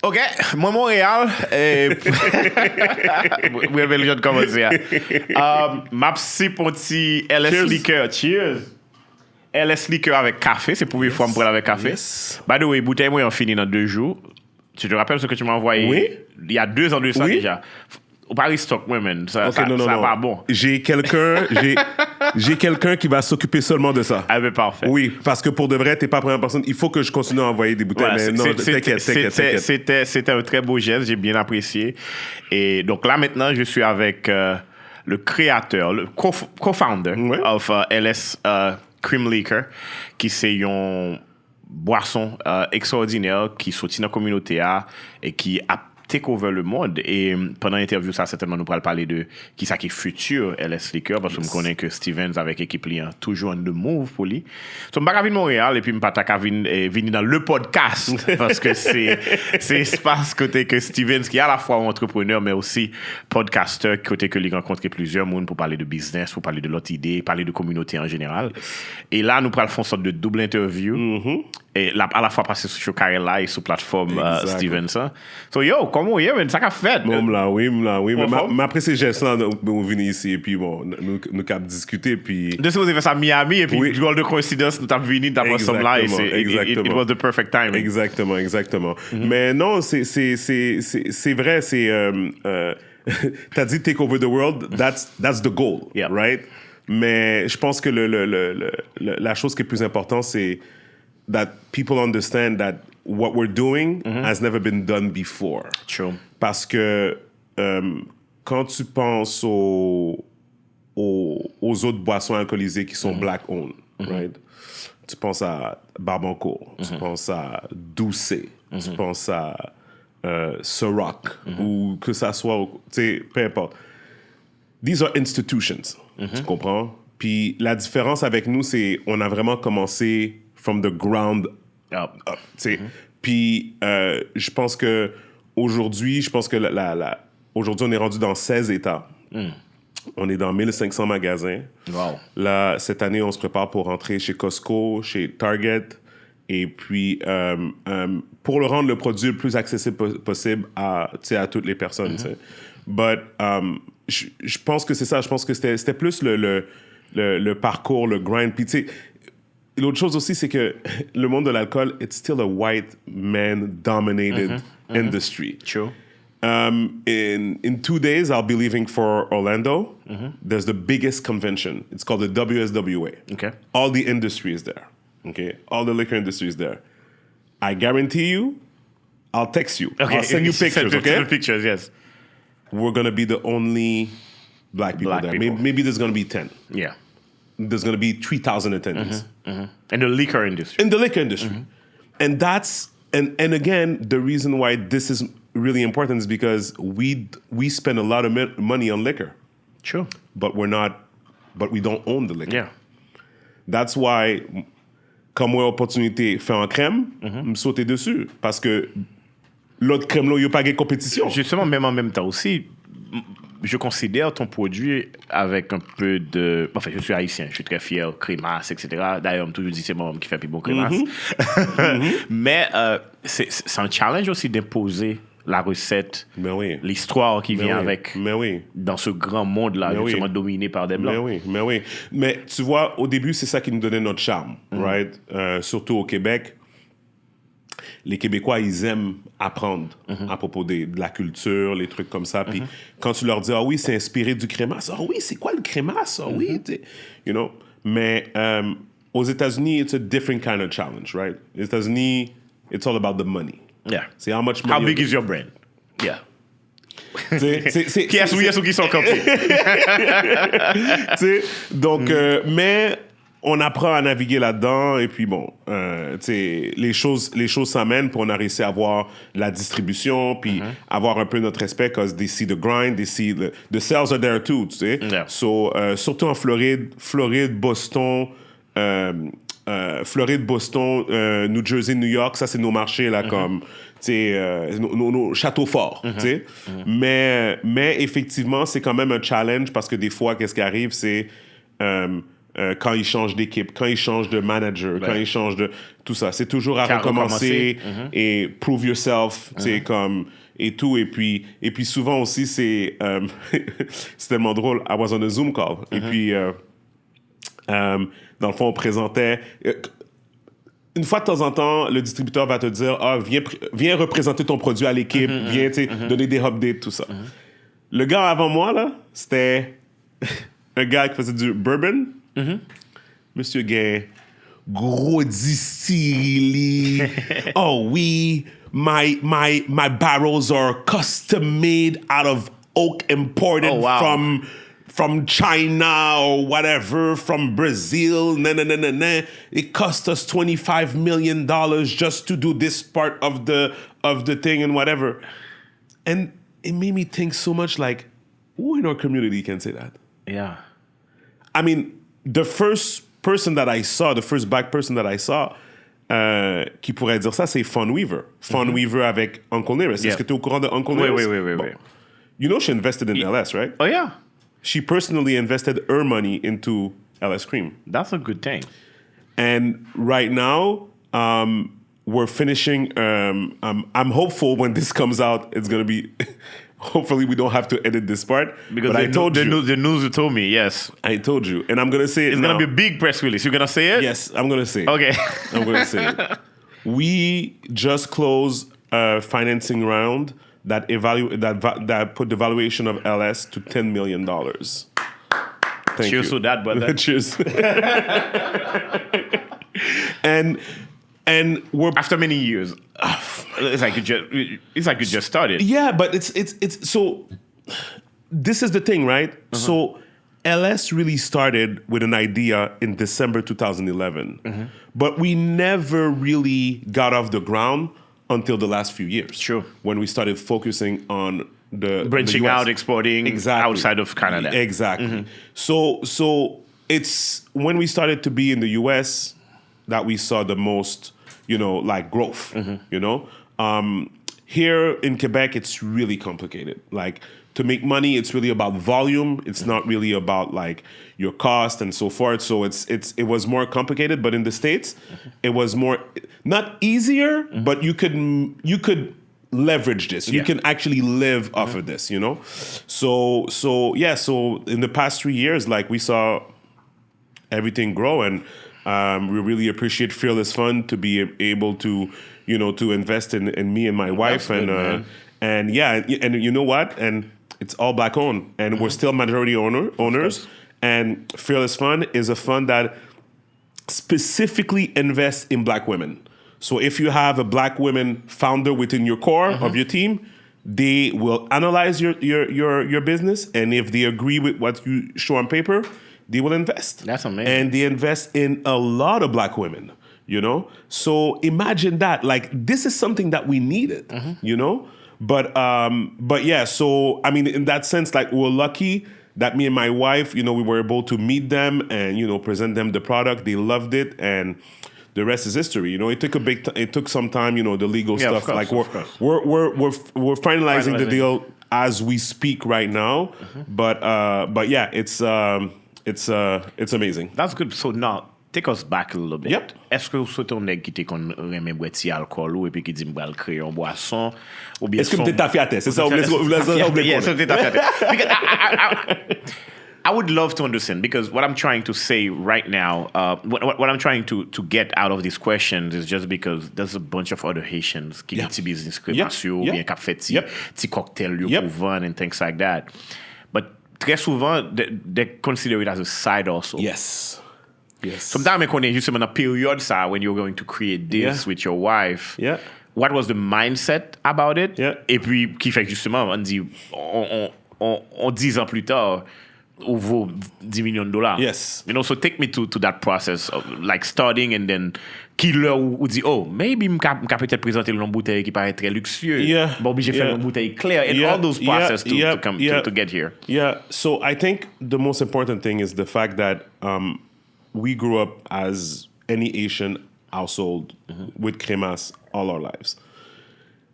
OK, moi, Montréal, vous avez le jeu de commencer. Ma psy pour petit LS Liqueur. Cheers. LS Liqueur avec café, c'est pour une fois me prendre avec café. Yes. By the way, bouteille, moi, on finit dans 2 jours. Tu te rappelles ce que tu m'as envoyé? Oui. Il y a 2 ans de ça déjà. Au Paris Stock, moi, man. Ça pas bon. J'ai quelqu'un qui va s'occuper seulement de ça. Ah, ben parfait. Oui, parce que pour de vrai, t'es pas la première personne. Il faut que je continue à envoyer des bouteilles. Voilà, mais non, t'inquiète. C'était un très beau geste, j'ai bien apprécié. Et donc là, maintenant, je suis avec le créateur, le co-founder of LS Cream Liquor, qui c'est une boisson extraordinaire qui sortit dans la communauté et qui a take over le monde. Et pendant l'interview, ça, certainement, nous pourrons parler de qui ça qui est futur LS Liquor, parce que je connais que Stevens, avec l'équipe, toujours on the move pour lui. Donc, je ne vais pas venir à Montréal et puis je ne vais pas venir dans le podcast, parce que c'est espace côté que Stevens, qui est à la fois entrepreneur, mais aussi podcaster, côté que lui rencontrer plusieurs mondes pour parler de business, pour parler de l'autre idée, parler de communauté en général. Et là, nous pourrons faire une sorte de double interview. Et là, à la fois passer sur Carel là et sur plateforme Stevenson. So, yo, comment est-ce ça qu'a fait? Oui. Mais après ces gestes-là, nous venons ici et puis bon, nous avons discuté. Puis... De ce que vous avez fait ça à Miami et puis, du de coïncidence, nous avons venu dans votre là et it was the perfect time. Exactement. Mais non, c'est vrai, t'as dit take over the world, that's the goal, right? Mais je pense que la chose qui est plus importante, c'est that people understand that what we're doing has never been done before. True. Parce que quand tu penses aux autres boissons alcoolisées qui sont black-owned, right? Tu penses à Barbancourt, tu penses à Doucet, tu penses à Ciroc, ou que ça soit, tu sais, peu importe. These are institutions, tu comprends? Puis la différence avec nous, c'est on a vraiment commencé from the ground up. Puis je pense que aujourd'hui, aujourd'hui, on est rendu dans 16 États. On est dans 1500 magasins. Wow. Là, cette année, on se prépare pour rentrer chez Costco, chez Target. Et puis, pour le rendre le produit le plus accessible possible à toutes les personnes. But je pense que c'est ça. Je pense que c'était plus le parcours, le grind. Puis, tu sais, l'autre chose aussi, c'est que le monde de l'alcool, it's still a white man-dominated industry. True. In 2 days, I'll be leaving for Orlando. There's the biggest convention. It's called the WSWA. Okay. All the industry is there. Okay. All the liquor industry is there. I guarantee you, I'll text you. Okay. I'll send you pictures, okay? Pictures, yes. We're going to be the only black people there. Maybe there's going to be 10. Yeah. There's going to be 3,000 attendees. In the liquor industry. In the liquor industry. And that's, and again, the reason why this is really important is because we spend a lot of money on liquor. Sure. But we don't own the liquor. Yeah. That's why, quand moi, opportunité faire en crème, me sauter dessus. Parce que l'autre crème, là, il n'y a pas de compétition. Justement, même en même temps aussi, je considère ton produit avec un peu de... Enfin, je suis haïtien, je suis très fier, crémasse, etc. D'ailleurs, on me toujours dit c'est moi qui fait plus bon crémasse. Mais c'est un challenge aussi d'imposer la recette, l'histoire qui vient avec dans ce grand monde-là, justement dominé par des Blancs. Mais tu vois, au début, c'est ça qui nous donnait notre charme, right? Surtout au Québec. Les Québécois, ils aiment apprendre à propos de la culture, les trucs comme ça. Puis quand tu leur dis, ah oui, c'est inspiré du crémasse. Ah oui, c'est quoi le crémasse? Ah oui, you know. Mais aux États-Unis, it's a different kind of challenge, right? Les États-Unis, it's all about the money. Yeah. C'est how much money. How big is your brand? Yeah. Qui est-ce qui sont campés? Donc, mais on apprend à naviguer là-dedans et puis bon, les choses s'amènent pour on a réussi à avoir la distribution puis avoir un peu notre respect parce they see the grind, they see the sales are there too, tu sais. Yeah. So, surtout en Floride, Boston, New Jersey, New York, ça c'est nos marchés là comme nos châteaux forts, tu sais. Mais effectivement, c'est quand même un challenge parce que des fois, qu'est-ce qui arrive, c'est quand ils changent d'équipe, quand ils changent de manager, quand ils changent de tout ça. C'est toujours à recommencer et prove yourself, tu sais, comme et tout. Et puis souvent aussi, c'est tellement drôle. I was on a Zoom call. Et puis, dans le fond, on présentait... Une fois de temps en temps, le distributeur va te dire viens représenter ton produit à l'équipe, viens donner des updates, tout ça. Le gars avant moi, là, c'était un gars qui faisait du bourbon. Monsieur Gay, gros distillerie. Oh oui, my barrels are custom made out of oak imported from China or whatever, from Brazil. It cost us $25 million just to do this part of the thing and whatever. And it made me think so much like, who in our community can say that? Yeah. I mean, the first black person that I saw qui pourrait dire ça, c'est Fawn Weaver. Fawn Weaver avec Uncle Nearest. Est-ce que tu es au courant de Uncle Nearest? Oui. You know she invested in LS, right? Oh, yeah. She personally invested her money into LS Cream. That's a good thing. And right now, we're finishing. I'm hopeful when this comes out, it's going to be... Hopefully, we don't have to edit this part. Because I told you. The news you told me, yes. I told you. And I'm going to say it It's going to be a big press release. You're going to say it? Yes, I'm going to say it. Okay. I'm going to say it. We just closed a financing round that put the valuation of LS to $10 million. Thank Cheers you. to that, brother. Cheers. And we're after many years. It's like you just started. Yeah, but it's so. This is the thing, right? So, LS really started with an idea in December 2011, but we never really got off the ground until the last few years. Sure. When we started focusing on branching the US. out, exporting outside of Canada. Exactly. So it's when we started to be in the US that we saw the most, like growth. Here in Quebec, it's really complicated. Like to make money, it's really about volume. It's not really about like your cost and so forth. So it was more complicated. But in the States, it was more not easier, but you could leverage this. You can actually live off of this. So in the past 3 years, like we saw everything grow, and we really appreciate Fearless Fund to be able to to invest in me and my wife. Good, and you know what? And it's all black owned, and we're still majority owners. And Fearless Fund is a fund that specifically invests in black women. So if you have a black women founder within your core of your team, they will analyze your business, and if they agree with what you show on paper, they will invest. That's amazing. And they invest in a lot of black women, So imagine that. Like, this is something that we needed, But yeah, so, I mean, in that sense, like, we're lucky that me and my wife, we were able to meet them and, present them the product. They loved it, and the rest is history. It took some time, the legal stuff. Of course, we're finalizing the deal as we speak right now. But yeah, it's amazing. That's good. So now, take us back a little bit. Yep. Est-ce que vous souhaitez on est qui qu'on remet boîtier alcool ou et puis qui dit m'bral créer un boisson ou bien est-ce que vous êtes taffé à tête? C'est ça vous voulez Yes, because I would love to understand, because what I'm trying to say right now, what I'm trying to get out of these questions is just because there's a bunch of other Haitians qui ont business création, bien cap fait petit cocktail pour vendre and things like that. But très souvent, they consider it as a side also. Yes. Sometimes when you're just in a period, when you're going to create this with your wife, what was the mindset about it? Et puis, qui fait que justement, on dit, on 10 ans plus tard, on vaut $10 million. Yes. So take me to that process of like starting, and then killer ou dit, oh, maybe m'ka peut-être présenter une bouteille qui paraît très luxueux. Bon, j'ai fait une bouteille claire, and all those process to get here. Yeah. So I think the most important thing is the fact that we grew up as any Asian household with cremas all our lives.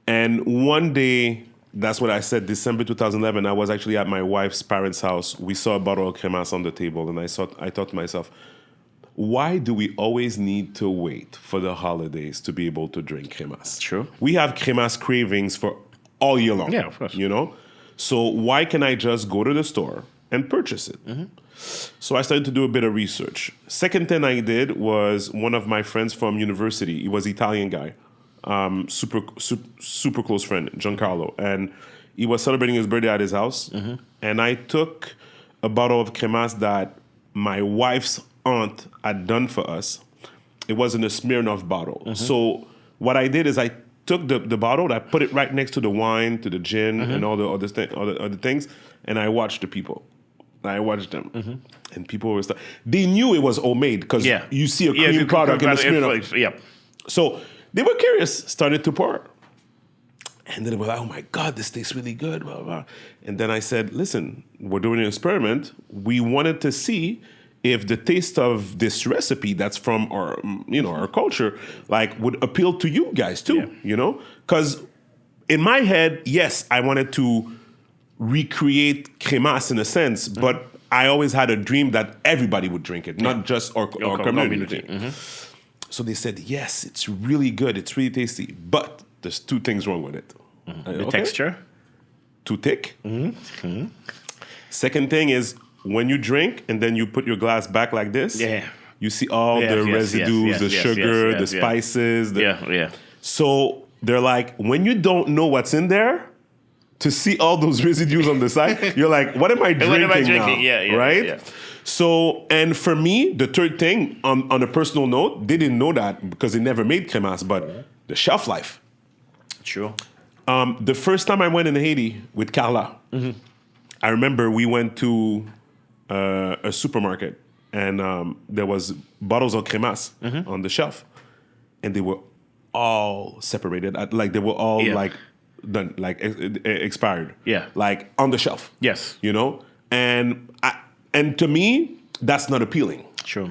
And one day, that's what I said. December 2011, I was actually at my wife's parents' house. We saw a bottle of cremas on the table, and I thought to myself, why do we always need to wait for the holidays to be able to drink cremas? True. We have cremas cravings for all year long. Yeah, of course. You know? So why can I just go to the store and purchase it? So I started to do a bit of research. Second thing I did was one of my friends from university. He was an Italian guy. Super close friend, Giancarlo, and he was celebrating his birthday at his house. And I took a bottle of cremas that my wife's aunt had done for us. It wasn't a Smirnoff bottle. So what I did is I took the bottle, I put it right next to the wine, to the gin, and all the other things, and I watched the people. I watched them, and people were they knew it was homemade because you see a cream product in the Smirnoff. Yeah. So they were curious, started to pour. And then they were like, oh my God, this tastes really good, blah, blah. And then I said, listen, we're doing an experiment. We wanted to see if the taste of this recipe that's from our, our culture, like would appeal to you guys too, Because in my head, yes, I wanted to recreate cremas in a sense, but I always had a dream that everybody would drink it, not just our community. So they said, yes, it's really good. It's really tasty. But there's two things wrong with it. The texture? Too thick. Second thing is when you drink and then you put your glass back like this, you see all the residues, the sugar, the spices. So they're like, when you don't know what's in there, to see all those residues on the side, you're like, what am I drinking now? Right? So, and for me, the third thing, on a personal note, they didn't know that because they never made cremas, but the shelf life. True. The first time I went in Haiti with Carla, I remember we went to a supermarket and there was bottles of cremas on the shelf, and they were all separated. Like they were all like done, like expired. Yeah. Like on the shelf. Yes. And to me, that's not appealing. Sure.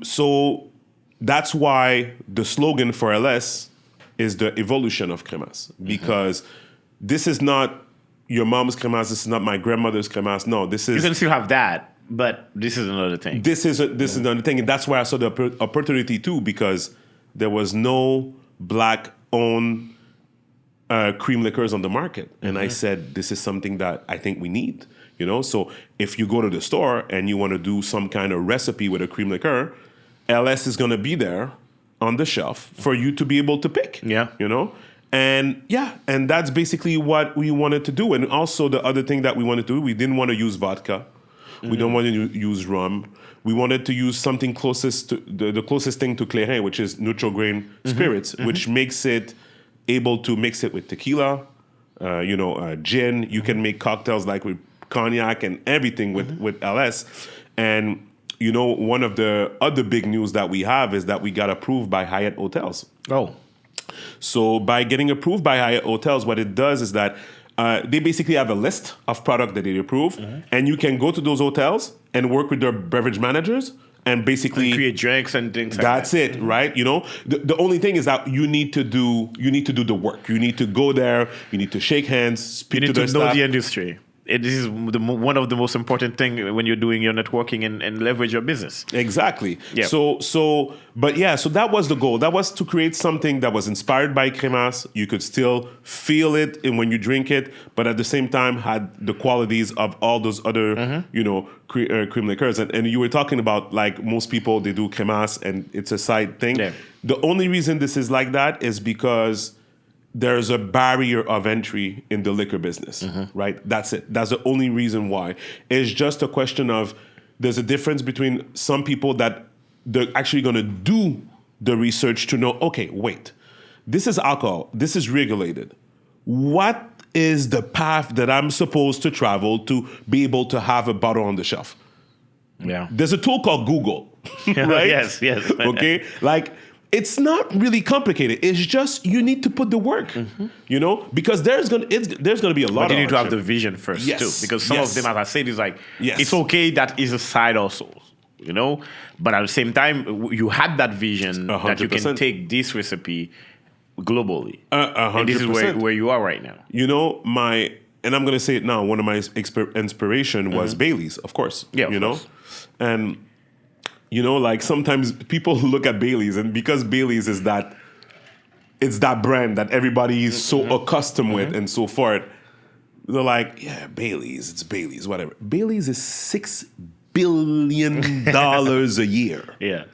So that's why the slogan for LS is the evolution of cremas, because this is not your mom's cremas. This is not my grandmother's cremas. No, this is. You can still have that, but this is another thing. This is another thing, and that's why I saw the opportunity too, because there was no black-owned cream liqueurs on the market, and I said this is something that I think we need. So if you go to the store and you want to do some kind of recipe with a cream liqueur, LS is going to be there on the shelf for you to be able to pick. Yeah. And that's basically what we wanted to do. And also the other thing that we wanted to do, we didn't want to use vodka. We don't want to use rum. We wanted to use something closest to the closest thing to Clairin, which is neutral grain spirits, which makes it able to mix it with tequila, gin. You can make cocktails like with cognac and everything with LS. And one of the other big news that we have is that we got approved by Hyatt Hotels. Oh. So by getting approved by Hyatt Hotels, what it does is that they basically have a list of product that they approve, and you can go to those hotels and work with their beverage managers and basically create drinks and things like that's that. it, right? The only thing is that you need to do the work. You need to go there, you need to shake hands, speak to their staff. You need to know the industry. This is one of the most important things when you're doing your networking and leverage your business. Exactly. Yeah. So that was the goal. That was to create something that was inspired by cremas. You could still feel it when you drink it, but at the same time had the qualities of all those other, cream liqueurs. And you were talking about, like, most people, they do cremas and it's a side thing. Yeah. The only reason this is like that is because there's a barrier of entry in the liquor business, right? That's it. That's the only reason why. It's just a question of there's a difference between some people that they're actually going to do the research to know, okay, wait, this is alcohol. This is regulated. What is the path that I'm supposed to travel to be able to have a bottle on the shelf? Yeah. There's a tool called Google, right? Yes. Okay? Like, it's not really complicated. It's just you need to put the work, because there's gonna be a lot. But you of need to have the vision first too, because some of them, as I said, is like it's okay that is a side also, but at the same time you had that vision 100%. that you can take this recipe globally. 100%. And this is where you are right now. You know, and I'm going to say it now, one of my inspiration was Bailey's, of course. Yeah, you of know? course. And, you know, like sometimes people look at Bailey's, and because Bailey's is it's that brand that everybody is so accustomed with and so forth, they're like, yeah, Bailey's, it's Bailey's, whatever. Bailey's is $6 billion a year. Yeah.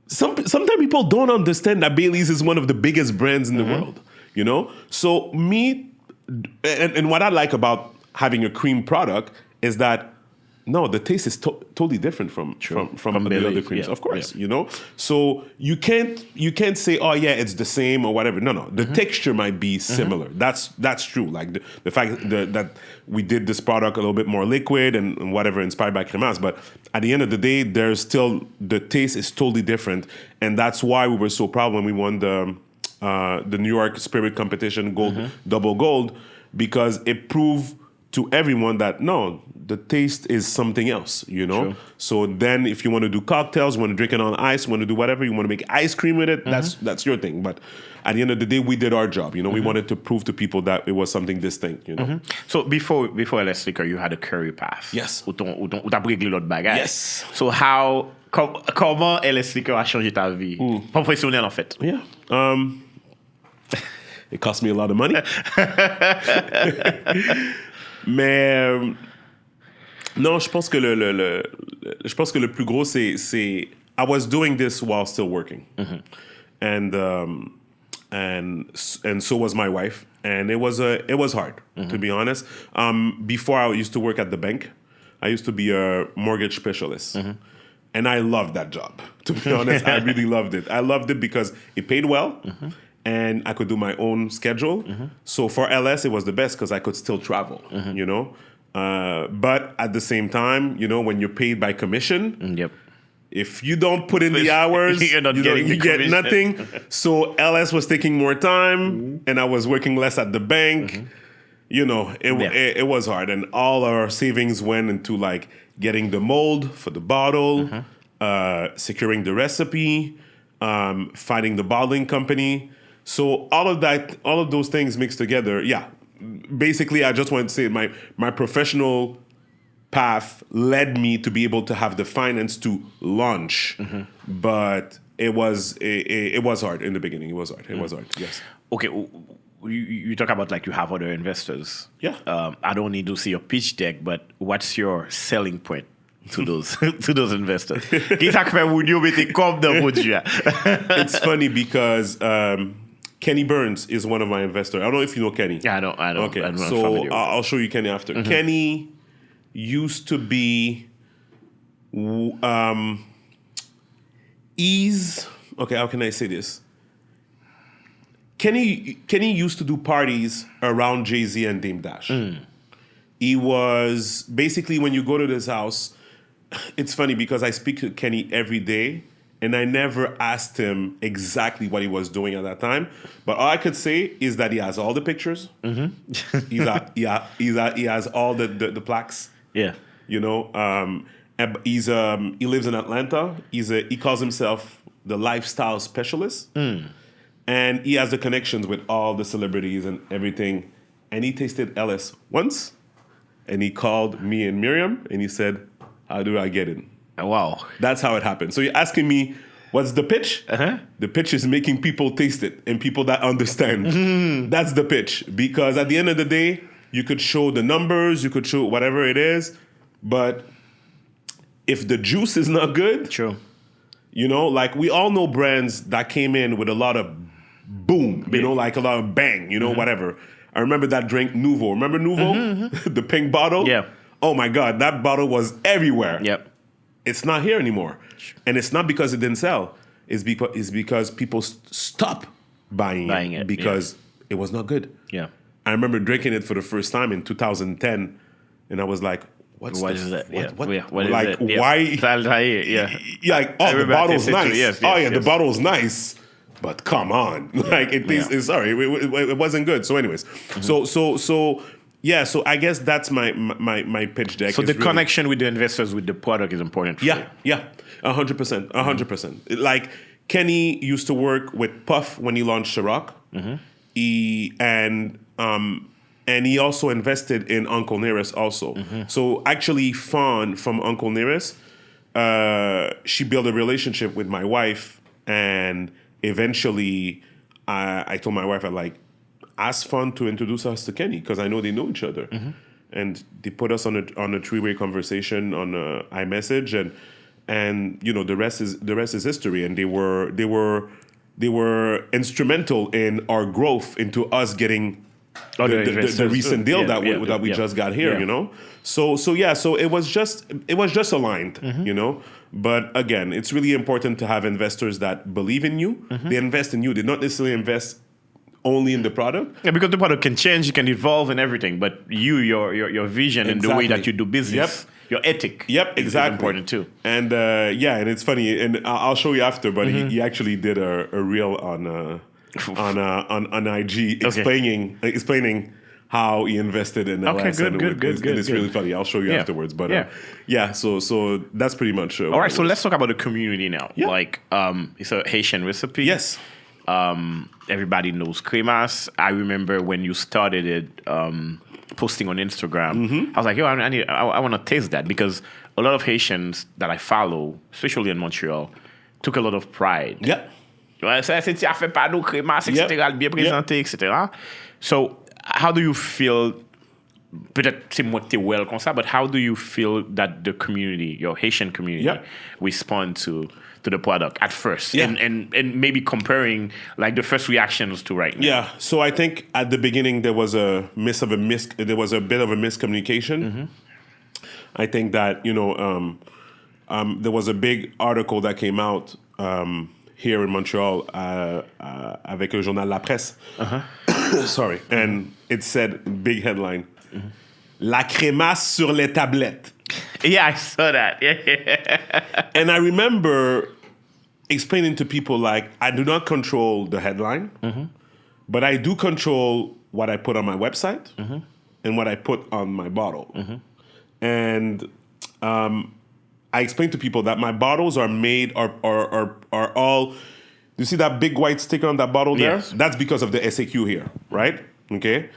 Sometimes people don't understand that Bailey's is one of the biggest brands in the world, you know? So and what I like about having a cream product is that, no, the taste is totally different from the other creams, of course, you know? So you can't say, oh yeah, it's the same or whatever. No. The texture might be similar. That's true. Like the fact that we did this product a little bit more liquid and whatever, inspired by Cremas, but at the end of the day, there's still, the taste is totally different. And that's why we were so proud when we won the New York Spirit competition double gold, because it proved to everyone that no, the taste is something else, you know? True. So then if you want to do cocktails, you want to drink it on ice, you want to do whatever, you want to make ice cream with it, that's your thing. But at the end of the day, we did our job, you know? We wanted to prove to people that it was something distinct, you know? So before LS Liquor, you had a career path. Yes. Où t'as réglé l'autre bagage. Yes. So comment LS Liquor a changé ta vie? Professionnelle, en fait. Yeah. It cost me a lot of money. Mais non, je pense que le plus gros c'est I was doing this while still working, and so was my wife, and it was hard to be honest. Before I used to work at the bank, I used to be a mortgage specialist, and I loved that job. To be honest, I really loved it. I loved it because it paid well. And I could do my own schedule. So for LS, it was the best because I could still travel, you know? But at the same time, you know, when you're paid by commission, if you don't put in the hours, you get nothing. So LS was taking more time, and I was working less at the bank. You know, it was hard. And all our savings went into like getting the mold for the bottle, securing the recipe, finding the bottling company. So all of those things mixed together, basically I just want to say my professional path led me to be able to have the finance to launch, but it was hard in the beginning. It was hard. Yes. Okay. You talk about like you have other investors. Yeah. I don't need to see your pitch deck, but what's your selling point to those investors? It's funny because Kenny Burns is one of my investors. I don't know if you know Kenny. Yeah, I don't. Okay, I'm not so familiar. I'll show you Kenny after. Kenny used to be okay, how can I say this? Kenny used to do parties around Jay-Z and Dame Dash. He was basically, when you go to this house, it's funny because I speak to Kenny every day, and I never asked him exactly what he was doing at that time. But all I could say is that he has all the pictures. He has all the plaques. Yeah. You know, he lives in Atlanta. He calls himself the lifestyle specialist. And he has the connections with all the celebrities and everything. And he tasted LS once, and he called me and Miriam, and he said, how do I get in? Wow. That's how it happened. So you're asking me, what's the pitch? The pitch is making people taste it, and people that understand. That's the pitch. Because at the end of the day, you could show the numbers, you could show whatever it is, but if the juice is not good, true. You know, like we all know brands that came in with a lot of boom, you know, like a lot of bang, you know, whatever. I remember that drink Nuvo. Remember Nuvo? The pink bottle? Yeah. Oh my God, that bottle was everywhere. Yep. It's not here anymore. And it's not because it didn't sell. It's because people stopped buying it because it was not good. Yeah. I remember drinking it for the first time in 2010, and I was like, what is that? What is like, it? why? Yeah. Like, oh, the bottle's nice. Yes, the bottle's nice. But come on. Like, it wasn't good. So anyways, so I guess that's my pitch deck. So the connection with the investors with the product is important for you. Yeah, 100%. Like, Kenny used to work with Puff when he launched Ciroc. And he also invested in Uncle Nearest also. So actually, Fawn from Uncle Nearest, she built a relationship with my wife, and eventually, I told my wife, ask Fawn to introduce us to Kenny because I know they know each other, and they put us on a three-way conversation on iMessage, and the rest is history. And they were instrumental in our growth into us getting the recent deal that we just got here, So it was just aligned, But again, it's really important to have investors that believe in you. They invest in you. They not necessarily invest only in the product. Yeah, because the product can change, it can evolve and everything. But your vision and the way that you do business, your ethic, is important too. And and it's funny, and I'll show you after. But he actually did a reel on IG explaining how he invested in LS. Okay, good. And it's really funny. I'll show you afterwards. But so that's pretty much. All right, so let's talk about the community now. Yeah. It's a Haitian recipe. Yes. Everybody knows cremas. I remember when you started it, posting on Instagram. I was like, I want to taste that, because a lot of Haitians that I follow, especially in Montreal, took a lot of pride. Yeah. So, how do you feel? Peut-être c'est moi t'es well comme ça, but how do you feel that the community, your Haitian community, respond to the product at first, and maybe comparing like the first reactions to right now? Yeah, so I think at the beginning there was a bit of a miscommunication. I think that there was a big article that came out here in Montreal avec le journal La Presse. Sorry, and it said, big headline, La crémasse sur les tablettes. Yeah, I saw that. And I remember explaining to people, I do not control the headline, but I do control what I put on my website and what I put on my bottle. And I explained to people that my bottles are made, are all, you see that big white sticker on that bottle there? Yes. That's because of the SAQ here, right? Okay.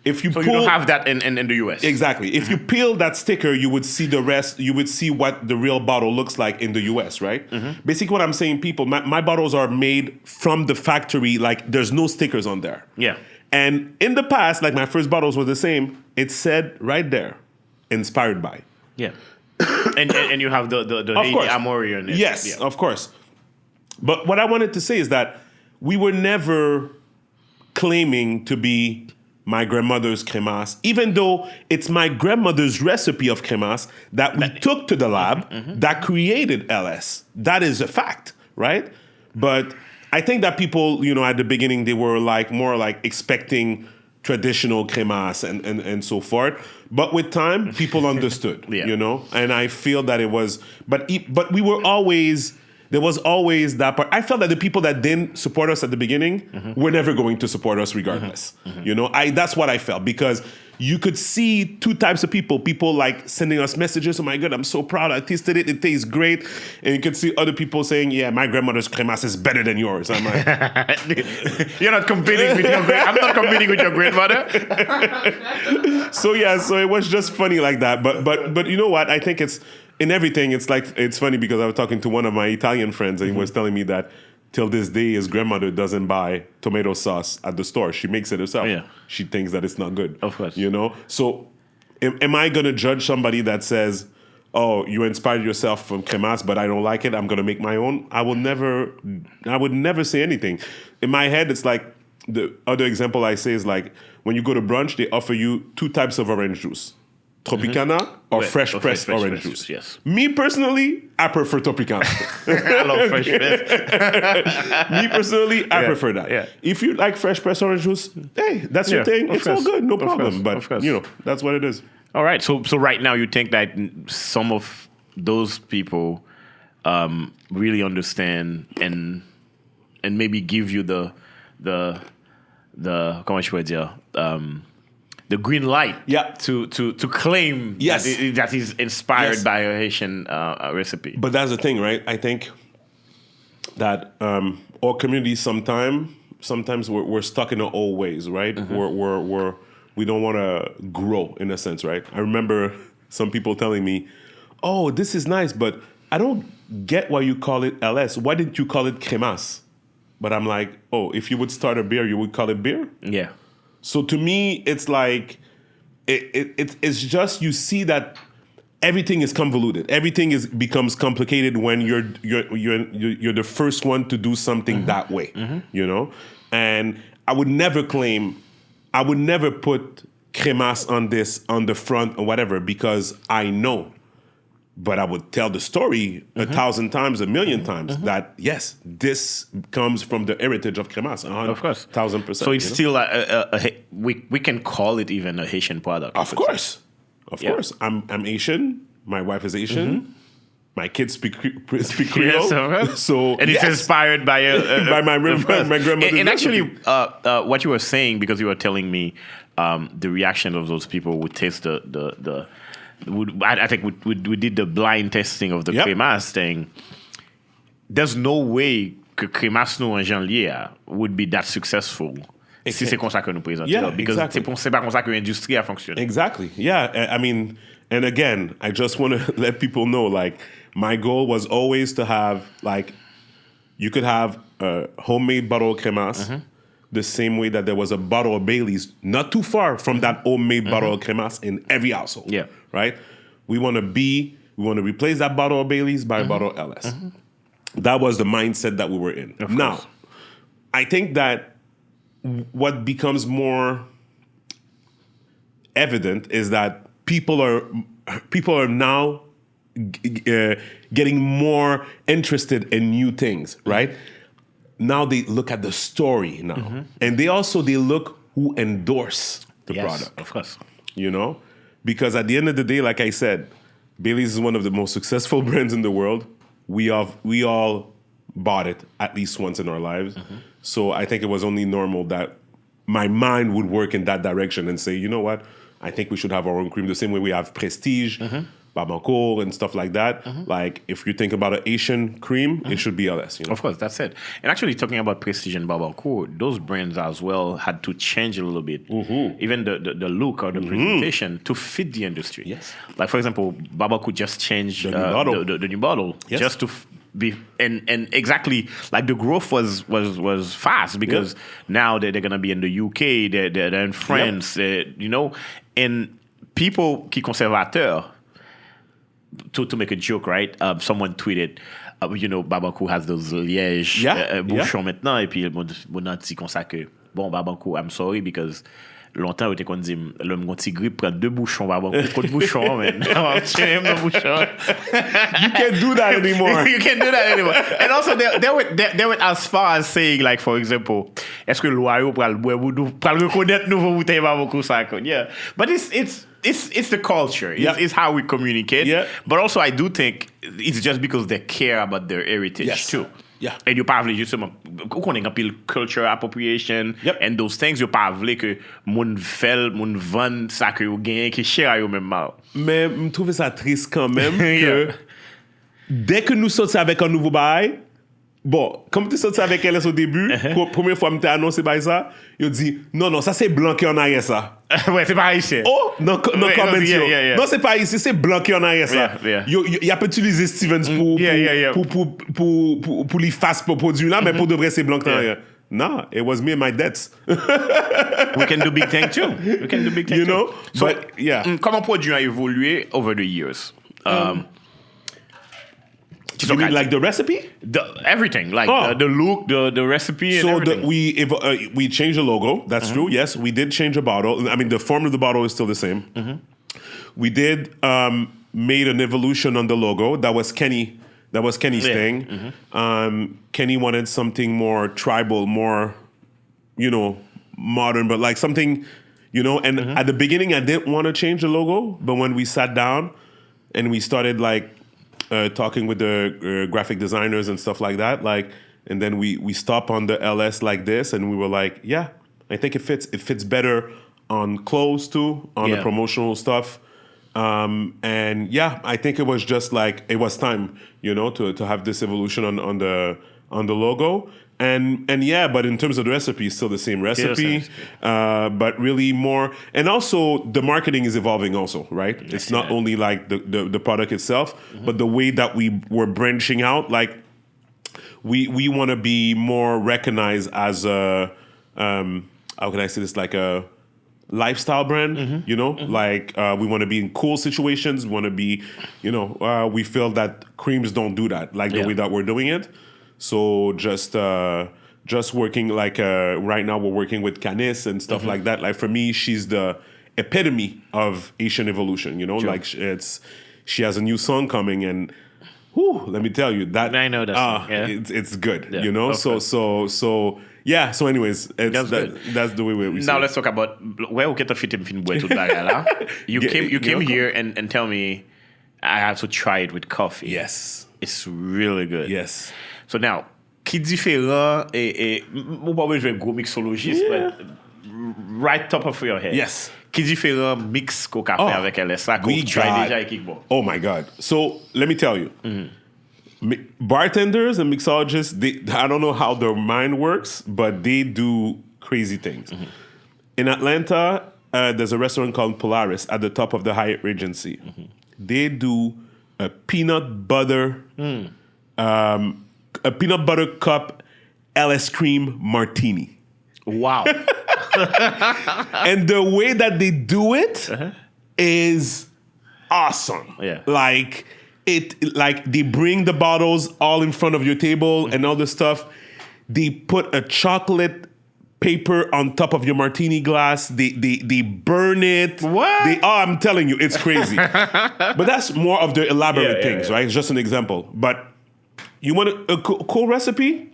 If you you don't have that in the US. Exactly. If you peel that sticker, you would see the rest. You would see what the real bottle looks like in the US, right? Basically, what I'm saying, people, my bottles are made from the factory. There's no stickers on there. Yeah. And in the past, my first bottles were the same. It said right there, inspired by. Yeah. and you have the Haiti Amory on it. Yes, of course. But what I wanted to say is that we were never claiming to be my grandmother's crémasse, even though it's my grandmother's recipe of crémasse that we took to the lab that created LS. That is a fact, right? But I think that people, at the beginning, they were more expecting traditional crémasse and so forth. But with time, people understood, and I feel that it was, but we were always, there was always that part. I felt that the people that didn't support us at the beginning were never going to support us regardless. That's what I felt, because you could see two types of people sending us messages. Oh my God, I'm so proud. I tasted it. It tastes great. And you could see other people saying, yeah, my grandmother's crémasse is better than yours. I'm like, you're not competing with your I'm not competing with your grandmother. So it was just funny like that. But you know what? I think it's, in everything, it's funny because I was talking to one of my Italian friends and he was telling me that till this day his grandmother doesn't buy tomato sauce at the store. She makes it herself. Yeah. She thinks that it's not good. Of course. So am I going to judge somebody that says, oh, you inspired yourself from crémasse, but I don't like it, I'm going to make my own? I would never say anything. In my head, it's like, the other example I say is when you go to brunch, they offer you two types of orange juice. Tropicana or fresh pressed orange juice. Yes. Me personally, I prefer Tropicana. I love fresh pressed. Me personally, I prefer that. Yeah. If you like fresh pressed orange juice, hey, that's your thing. It's all good, no problem. But that's what it is. All right. So right now, you think that some of those people really understand and maybe give you the comment je peux dire, the green light to claim that is inspired by a Haitian recipe. But that's the thing, right? I think that our community sometimes we're stuck in our old ways, right? We don't want to grow in a sense, right? I remember some people telling me, "Oh, this is nice, but I don't get why you call it LS. Why didn't you call it Cremas?" But I'm like, "Oh, if you would start a beer, you would call it beer?" Yeah. So to me, it's like it's just you see that everything is convoluted. Everything becomes complicated when you're the first one to do something that way, you know. And I would never put Cremas on the front or whatever because I know. But I would tell the story 1,000 times, 1,000,000 times that yes, this comes from the heritage of Cremas. Of course, 1,000%. So it's still we can call it even a Haitian product. Of course. I'm Asian. My wife is Asian. My kids speak Creole. Yes, so and it's inspired by by my grandmother. And actually, what you were saying, because you were telling me the reaction of those people would taste I think we did the blind testing of the Cremas thing. There's no way que Cremas nous en janvier would be that successful si c'est comme ça que nous présentons. Yeah, because exactly. C'est pas comme ça que l'industrie a fonctionné. Exactly. Yeah. I mean, and again, I just want to let people know, like, my goal was always to have, like, you could have a homemade bottle of Cremas the same way that there was a bottle of Bailey's not too far from that homemade bottle of Cremas in every household. Yeah. Right? We want to replace that bottle of Bailey's by a bottle of LS. That was the mindset that we were in. Now, I think that what becomes more evident is that people are now getting more interested in new things, right? Now they look at the story now. And they look who endorse the product. Of course. You know? Because at the end of the day, like I said, Bailey's is one of the most successful brands in the world. We all bought it at least once in our lives. So I think it was only normal that my mind would work in that direction and say, you know what? I think we should have our own cream the same way we have Prestige, Barbancourt, and stuff like that. Like, if you think about an Asian cream, it should be LS. You know? Of course, that's it. And actually, talking about Prestige and Barbancourt, those brands as well had to change a little bit. Even the look or the presentation to fit the industry. Yes. Like, for example, Barbancourt just changed the new bottle just to be and exactly like the growth was fast because now they're gonna be in the UK, they're in France, you know, and people qui conservateurs. To make a joke, right? Someone tweeted, you know, Barbancourt has those lièges bouchons maintenant, et puis mon a dit comme ça que bon, Barbancourt, I'm sorry because longtemps on était qu'on dit l'homme gon petit grippe prend 2 bouchons Barbancourt, trop de bouchons, man. Tu aimes le bouchon. You can't do that anymore. You can't do that anymore. And also they went as far as saying, like, for example, est-ce que l'Ohio pral reconnaître nouveau bouteille Barbancourt ça? Yeah, but it's the culture. It's how we communicate. Yeah. But also, I do think it's just because they care about their heritage too. Yeah. And you probably justement, qu'on est un culture appropriation and those things, you parle que moun vend ça que you gagne qui cher à yo même mal. Mais je trouve ça triste quand même que dès que nous sortons avec un nouveau bail, bon, comme tu sorti avec LS au début, première fois que tu as annoncé ça, il dit non, ça c'est blanc qui en arrière ça. Ouais, c'est pas ici. Oh, non, non, c'est pas ici, c'est blanc qui en arrière ça. Il a pas utilisé Stevens pour les face pour produire là, mais pour de vrai c'est blanc qui en arrière. No, it was me and my dads. We can do big thing too. You know? So, but yeah. Comment produit a évolué over the years? You mean like the recipe? Everything, like the look, the recipe, and everything. We changed the logo. That's true. Yes, we did change the bottle. I mean, the form of the bottle is still the same. We did made an evolution on the logo. That was Kenny. That was Kenny's thing. Kenny wanted something more tribal, more, you know, modern, but like something, you know. And at the beginning, I didn't want to change the logo, but when we sat down and we started like talking with the graphic designers and stuff like that, like, and then we stopped on the LS like this, and we were like, yeah, I think it fits. It fits better on clothes too, on the promotional stuff. And yeah, I think it was just like it was time, you know, to have this evolution on on the logo. And yeah, but in terms of the recipe, it's still the same recipe, but really more. And also, the marketing is evolving also, right? It's not only like the product itself, but the way that we're branching out. Like, we want to be more recognized as a, how can I say this, like a lifestyle brand, you know? Like, we want to be in cool situations. We want to be, you know, we feel that creams don't do that, like the way that we're doing it. So just working like right now we're working with Canis and stuff like that. Like for me, she's the epitome of Asian evolution. You know, like she has a new song coming, and let me tell you that I know that. It's good. You know, okay. So yeah. So anyways, that's the way we. Now let's talk about where we get the fit in tout là. You came here and tell me I have to try it with coffee. Yes, it's really good. Yes. So now, qui différent et on pas besoin de gros mixologiste, but right top of your head. Yes. Qui différent mix qu'on a fait avec LS là qu'on try déjà et qui bon. Oh my God. So let me tell you. Bartenders and mixologists, I don't know how their mind works, but they do crazy things. In Atlanta, there's a restaurant called Polaris at the top of the Hyatt Regency. They do a peanut butter cup LS cream martini. Wow. And the way that they do it is awesome. Yeah. Like they bring the bottles all in front of your table and all the stuff. They put a chocolate paper on top of your martini glass. They burn it. What? I'm telling you, it's crazy. But that's more of the elaborate things, right? It's just an example. But you want a cool recipe?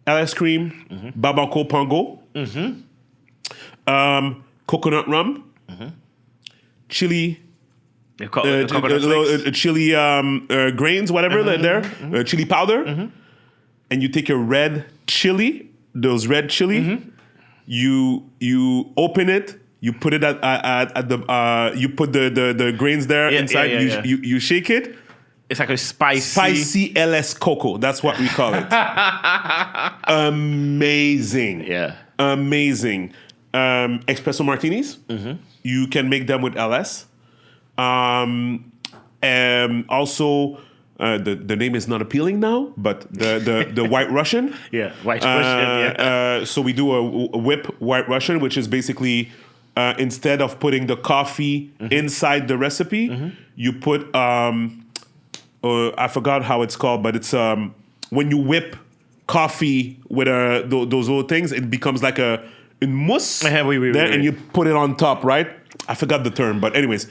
LS cream, Babanco Pongo, coconut rum, chili, chili grains, whatever there, chili powder, and you take your red chili, those red chili, you open it, you put it at the you put the grains there inside, you shake it. It's like a spicy LS cocoa. That's what we call it. Amazing. Yeah. Amazing. Espresso martinis. You can make them with LS. Also, the name is not appealing now, but the White Russian. Yeah, White Russian. So we do a whip White Russian, which is basically instead of putting the coffee inside the recipe, you put I forgot how it's called, but it's when you whip coffee with those little things, it becomes like a mousse, and you put it on top, right? I forgot the term, but anyways,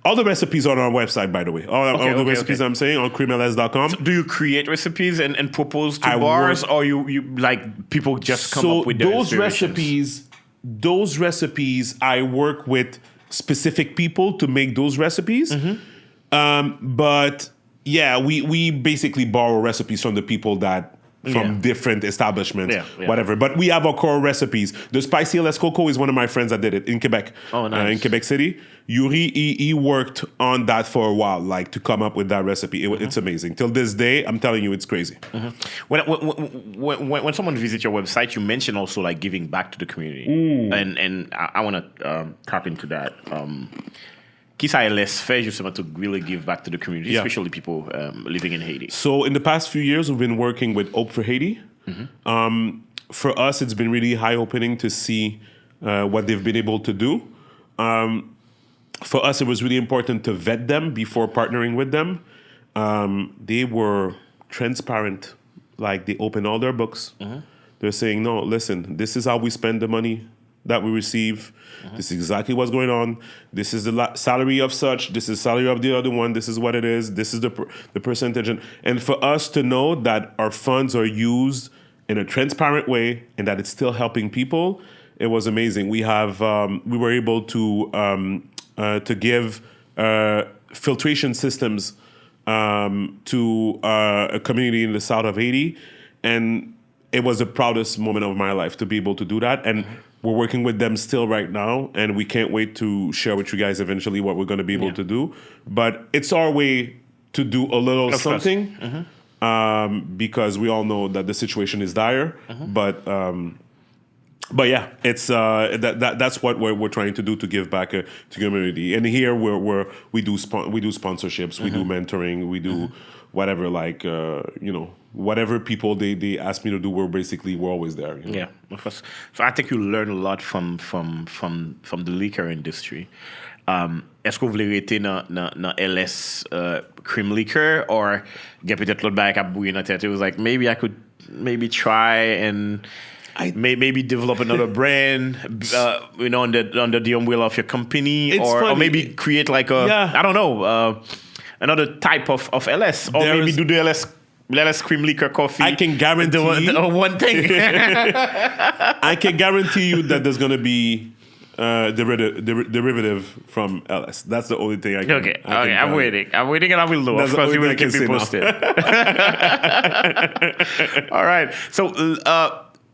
all the recipes are on our website, by the way. All the recipes I'm saying on creamls.com. So do you create recipes and propose to bars, or you like people just come up with those recipes? Those recipes, I work with specific people to make those recipes, but. Yeah, we basically borrow recipes from the people from different establishments, whatever. But we have our core recipes. The spicy LS cocoa is one of my friends that did it in Quebec. Oh, nice. In Quebec City. Yuri, he worked on that for a while, like to come up with that recipe. It's amazing. Till this day, I'm telling you, it's crazy. When someone visits your website, you mention also like giving back to the community. And I want to tap into that. Qui ça LS fait justement to really give back to the community, especially people living in Haiti? So in the past few years, we've been working with Hope for Haiti. For us, it's been really eye-opening to see what they've been able to do. For us, it was really important to vet them before partnering with them. They were transparent. Like, they opened all their books. They're saying, no, listen, this is how we spend the money that we receive. This is exactly what's going on. This is the salary of such. This is salary of the other one. This is what it is. This is the percentage. And for us to know that our funds are used in a transparent way and that it's still helping people, it was amazing. We were able to give filtration systems to a community in the south of Haiti, and it was the proudest moment of my life to be able to do that. And we're working with them still right now, and we can't wait to share with you guys eventually what we're going to be able to do. But it's our way to do a little something because we all know that the situation is dire. But yeah, it's that's what we're trying to do to give back to community. And here we do sponsorships, we do mentoring, we do whatever, like whatever people they ask me to do, we're always there. You know? Yeah, of course. So I think you learn a lot from the liquor industry. Est-ce que vous voulez rester dans LS cream liquor, or get peut-être l'autre back à bouillir dans tête? It was like, maybe I could try and maybe develop another brand, under the umbrella of your company, or maybe create like I don't know, another type of LS, or maybe do the LS cream liquor coffee. I can guarantee one thing. I can guarantee you that there's going to be derivative from LS. That's the only thing I can. Okay. I'm waiting, and I will know. Of course, you will keep me posted. All right. So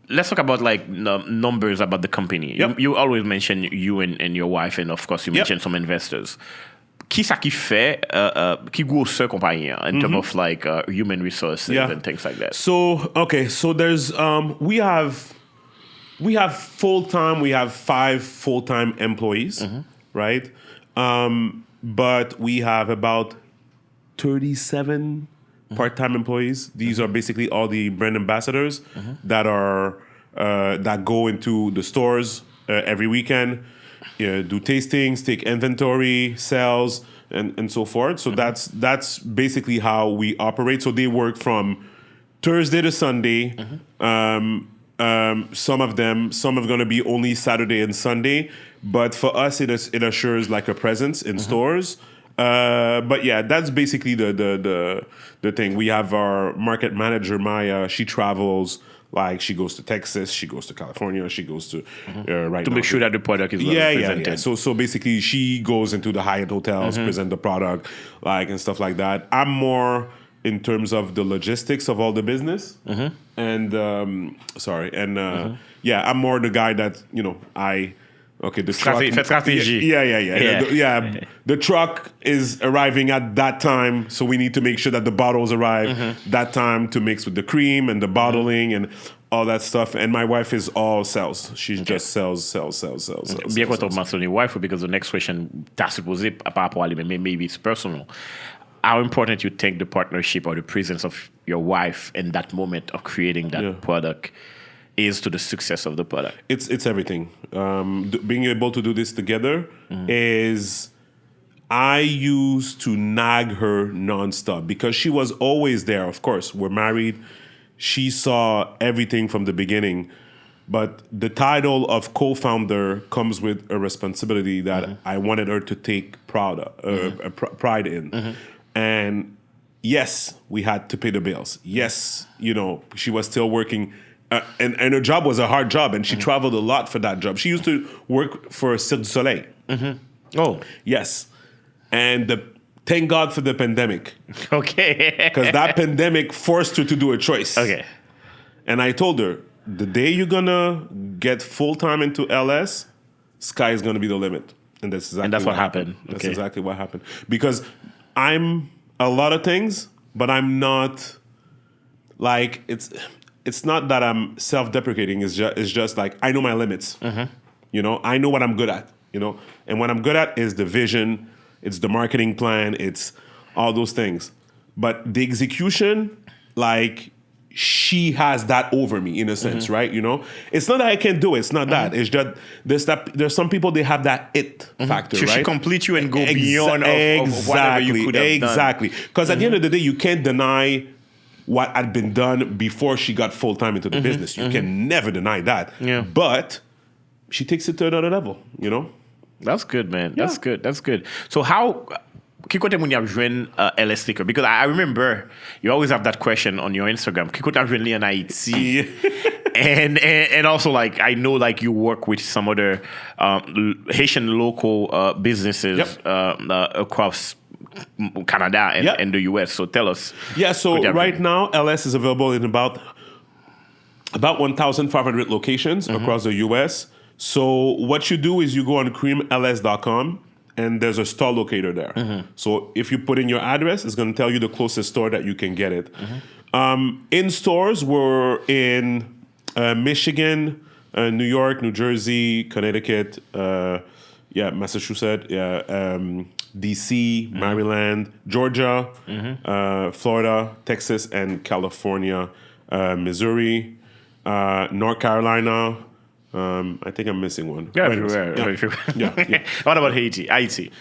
let's talk about like numbers about the company. Yep. You always mention you and your wife, and of course you mentioned some investors. Qui ça qui fait qui grosse compagnie in terms of like human resources and things like that? So there's we have full-time, we have 5 full-time employees, right? But we have about 37 part-time employees. These are basically all the brand ambassadors that are that go into the stores every weekend, do tastings, take inventory, sales, and so forth. So that's basically how we operate. So they work from Thursday to Sunday. Some are going to be only Saturday and Sunday, but for us it assures like a presence in stores. But yeah, that's basically the thing. We have our market manager Maya. She travels, like she goes to Texas, she goes to California, she goes to right to now make sure that the product is well presented. Yeah. So basically, she goes into the Hyatt hotels, present the product, like, and stuff like that. I'm more in terms of the logistics of all the business, and I'm more the guy that the strategy. Yeah. The truck is arriving at that time, so we need to make sure that the bottles arrive that time to mix with the cream and the bottling and all that stuff. And my wife is all sales. She just sells. Bien content de mentionner wife, because the next question t'as supposé par rapport à lui, mais maybe it's personal. How important you think the partnership or the presence of your wife in that moment of creating that product is to the success of the product? It's everything. Being able to do this together is... I used to nag her nonstop because she was always there. Of course, we're married. She saw everything from the beginning. But the title of co-founder comes with a responsibility that I wanted her to take pride in. And yes, we had to pay the bills. Yes, she was still working. And her job was a hard job, and she traveled a lot for that job. She used to work for Cirque du Soleil. Oh. Yes. And thank God for the pandemic. Okay. Because that pandemic forced her to do a choice. Okay. And I told her, the day you're going to get full-time into LS, sky is going to be the limit. And that's what happened. That's exactly what happened. Because I'm a lot of things, but I'm not like, it's not that I'm self-deprecating. It's just like, I know my limits. I know what I'm good at, And what I'm good at is the vision, it's the marketing plan, it's all those things. But the execution, like, she has that over me in a sense, right? It's not that I can't do it. It's not that. It's just there's some people, they have that it factor, right? She complete you and go beyond of whatever you could have done. Exactly. Because at the end of the day, you can't deny what had been done before she got full-time into the business. You can never deny that. Yeah. But she takes it to another level, That's good, man. That's good. So how... Qui côté moun y a joine LS Liquor? Because I remember you always have that question on your Instagram. Qui côté a joine li en Haiti? And also, like, I know, like, you work with some other Haitian local businesses across Canada and the US. So tell us. Yeah, so right now, LS is available in about 1,500 locations across the US. So what you do is you go on creamls.com, and there's a store locator there. So if you put in your address, it's going to tell you the closest store that you can get it. In stores, we're in Michigan, New York, New Jersey, Connecticut, Massachusetts, DC, Maryland, Georgia, Florida, Texas, and California, Missouri, North Carolina. I think I'm missing one. Yeah, everywhere. What about Haiti?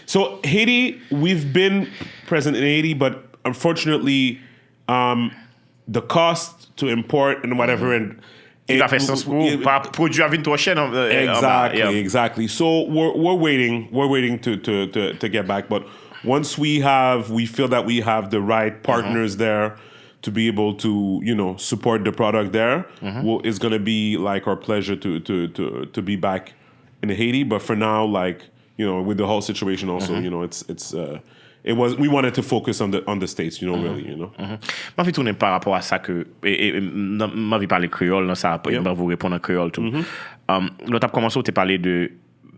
So Haiti, we've been present in Haiti, but unfortunately, the cost to import and whatever and il a fait sens pour produire avec toi chaîne. Exactly. So we're waiting to get back. But once we feel that we have the right partners there to be able to, support the product there. It's gonna be like our pleasure to be back in Haiti. But for now, with the whole situation also, we wanted to focus on the States, really. Ma vie tourner par rapport à ça que ma vie parler créole dans ça après vous répondre en créole tout. L'autre a commencé à parler de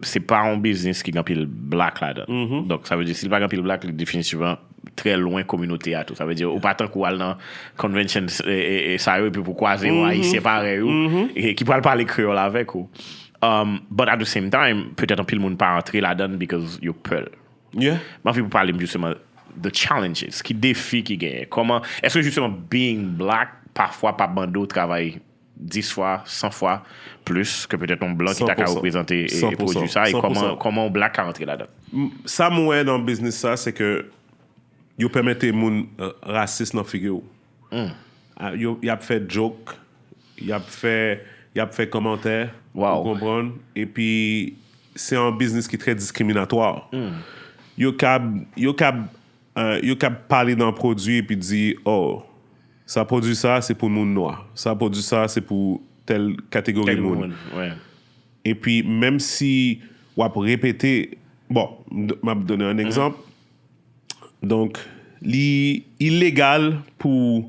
c'est pas un business qui gagne black là-dedans. Donc ça veut dire si le pas gagne black définitivement très loin communauté à tout. Ça veut dire ou pas tant qu'on dans convention et ça et puis pour croiser ou haïtien pareil et qui parle parler créole avec ou. But at the same time, peut-être un pile monde pas entrer là-dedans because you pearl. Yeah. Ma vie pour parler justement the challenges, qui défis qui gagne. Comment est-ce que justement being black parfois par bando travaille 10 fois, 100 fois plus que peut-être un blanc qui t'a représenté et produit ça et comment un black a rentré là-dedans. Ça moi dans le business ça c'est que yo permettez moun raciste dans figure. Yo y a fait joke, y a fait commentaire, vous comprenez et puis c'est un business qui est très discriminatoire. Yo cab parler d'un produit et puis dire ça produit ça c'est pour le monde noir, ça produit ça c'est pour telle catégorie de monde. Et puis même si on va répéter, m'a donner un exemple. Donc illégal pour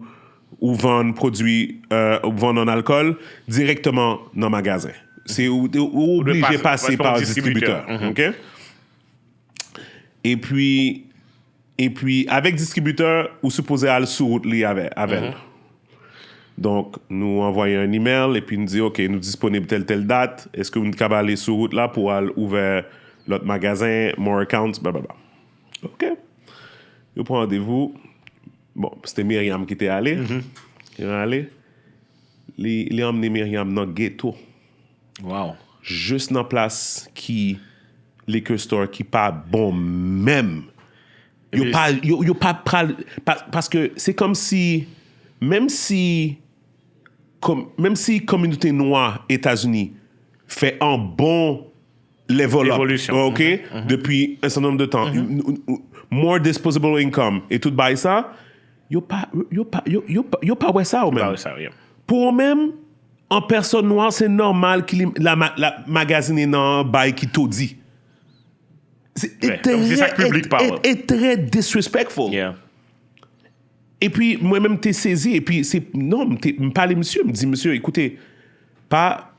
ou vendre produit ou vendre un alcool directement dans le magasin. C'est obligé de passer par distributeur. OK? Et puis avec distributeur, ou supposé aller sur route avec. Donc nous envoyons un email et puis nous dit OK, nous disponible telle date, est-ce que vous pouvez aller sur route là pour aller ouvrir l'autre magasin, more accounts, blablabla. OK. Je prends rendez-vous. Bon, c'était Myriam qui était allée. Il est allé. Il a emmené Myriam dans le ghetto. Wow. Juste dans place qui liquor store qui pas bon même. Yo pas parce que c'est comme si même si communauté noire États-Unis fait un bon évolution, OK, depuis un certain nombre de temps, more disposable income et tout bail ça, yo pas ouais ça ou même. Pour même en personne noire, c'est normal qu'il la magasine dans bail qui tout dit. C'est ça que le public parle. Et très disrespectful. Yeah. Et puis, moi-même, t'es saisi. Et puis, me parler, monsieur. Me dit, monsieur, écoutez, pas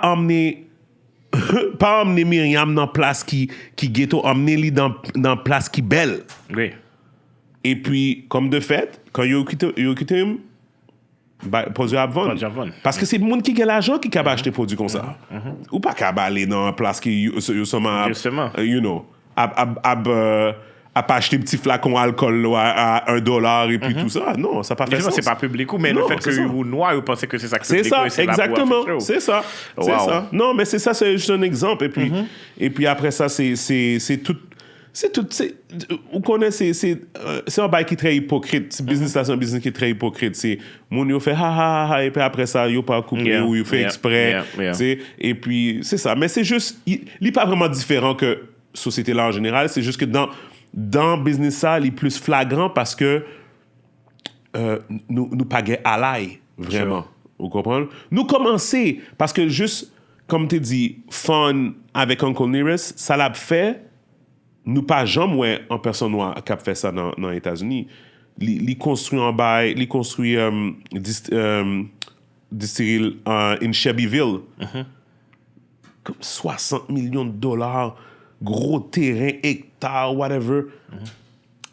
emmener Myriam dans place qui ghetto, emmener-lui dans place qui belle. Oui. Et puis, comme de fait, quand il a quitté, produit à vendre. Parce que c'est le monde qui a l'argent qui a acheté des produits comme ça. Ou pas qu'à aller dans une place qui justement, à pas acheter petit flacon d'alcool à $1 et puis tout ça. Non, ça n'a pas fait sens. C'est pas public ou mais le fait que vous noir, vous pensez que c'est ça que c'est ça, exactement. C'est ça. C'est ça. Non, mais c'est ça, c'est juste un exemple. Et puis après ça, c'est tout. Vous connaissez, c'est un bail qui est très hypocrite. Ce business là, c'est un business qui est très hypocrite. C'est mon yo fait ha et puis après ça, yo pas coupé ou yo fait exprès. Et puis c'est ça. Mais c'est juste, il n'est pas vraiment différent que société là en général. C'est juste que dans business ça, il est plus flagrant parce que nous pas à l'ail vraiment. Vous comprenez? Nous commencer parce que juste comme tu dis, fun avec Uncle Nearest, ça l'a fait. Nous pas jamais en personne noire qui a fait ça dans les États-Unis. Ils construit en bail, ils construit distillerie in Shelbyville. Comme $60 millions, gros terrain, hectares, whatever.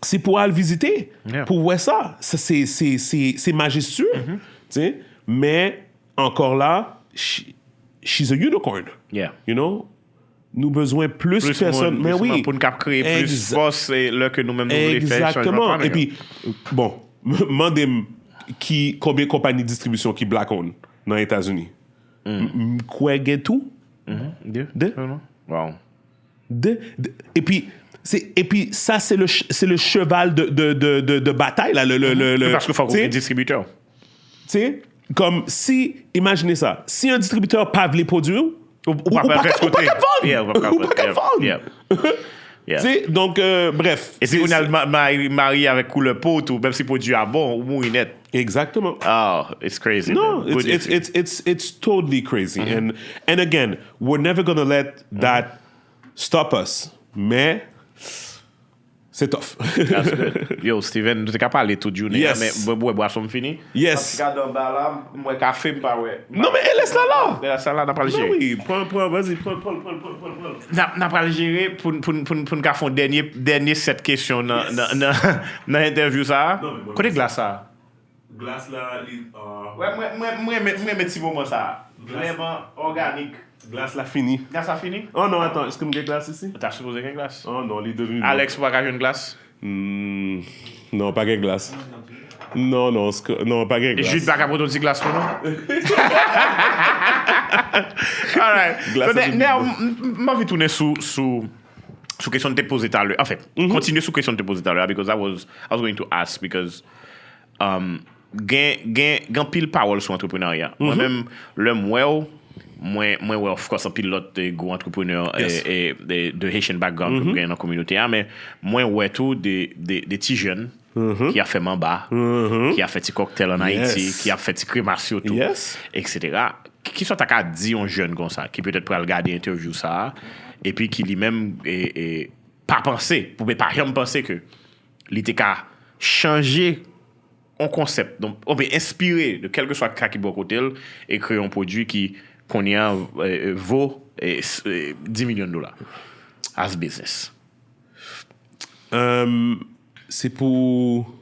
c'est pour aller visiter, pour voir ça. C'est majestueux, tu sais. Mais encore là, she's a unicorn. Yeah. You know? Nous besoin plus de personnes. Mais oui. Pour nous créer plus force, c'est là que nous-mêmes nous voulons faire. Exactement. Et puis, bon, demandez combien de compagnies de distribution qui black owned dans les États-Unis. Quoi, get tout? Deux. Wow. Et puis ça, c'est le cheval de bataille, là. Parce qu'il faut qu'on ait un distributeur. Tu sais, comme si, imaginez ça, si un distributeur pas les produits, ou pas qu'à vendre. Donc, bref. Et si vous êtes marié avec couleur pot, ou même si le produit est bon, ou mourir net. Exactement. Oh, it's crazy. No, it's totally crazy. And again, we're never going to let that stop us. Mais c'est tough. That's good. Yo, Steven, tu t'es parlé toute journée, yes. Mais boisson fini. Yes. Regarde en bas là, moi café me pas ouais. Non mais laisse-la là. Laisse-la là, n'a pas le gérer. Oui, prends, vas-y, prends. N'a pas le gérer pour nous faire un dernier cette question dans l'interview ça. Côté glace ça. Glace là, Ouais, moi petit moment ça. Vraiment organique. Glace là fini. Glace a fini? Oh non, attends, est-ce que vous avez glace ici? T'as supposé qu'il y ait glace? Oh non, il est devenu. Alex, pas qu'il y ait une glace? Non, pas de glace. Non, pas de glace. Juste pas qu'à prendre une glace pour nous? All right. Je vais tourner sous question de te poser tout à l'heure. En fait, continuer sous question de te poser tout à l'heure, because I was going to ask, because gain pile parole sur l'entrepreneuriat. Moi-même, le moi, of course, un pilote de gros entrepreneurs et de Haitian background dans la communauté, mais moi, ouais, tout des petits jeunes qui a fait Mamba, qui a fait des cocktails en Haïti, qui a fait des crémations, tout, etc. Qui sont à dire un jeune comme ça, qui peut-être pour regarder l'interview ça, et puis qui lui-même pas penser, pour pas jamais penser que il était qu'à changer un concept, donc on peut inspirer de quel que soit le cas qui est côté et créer un produit qui vaut 10 millions de dollars as business. C'est pour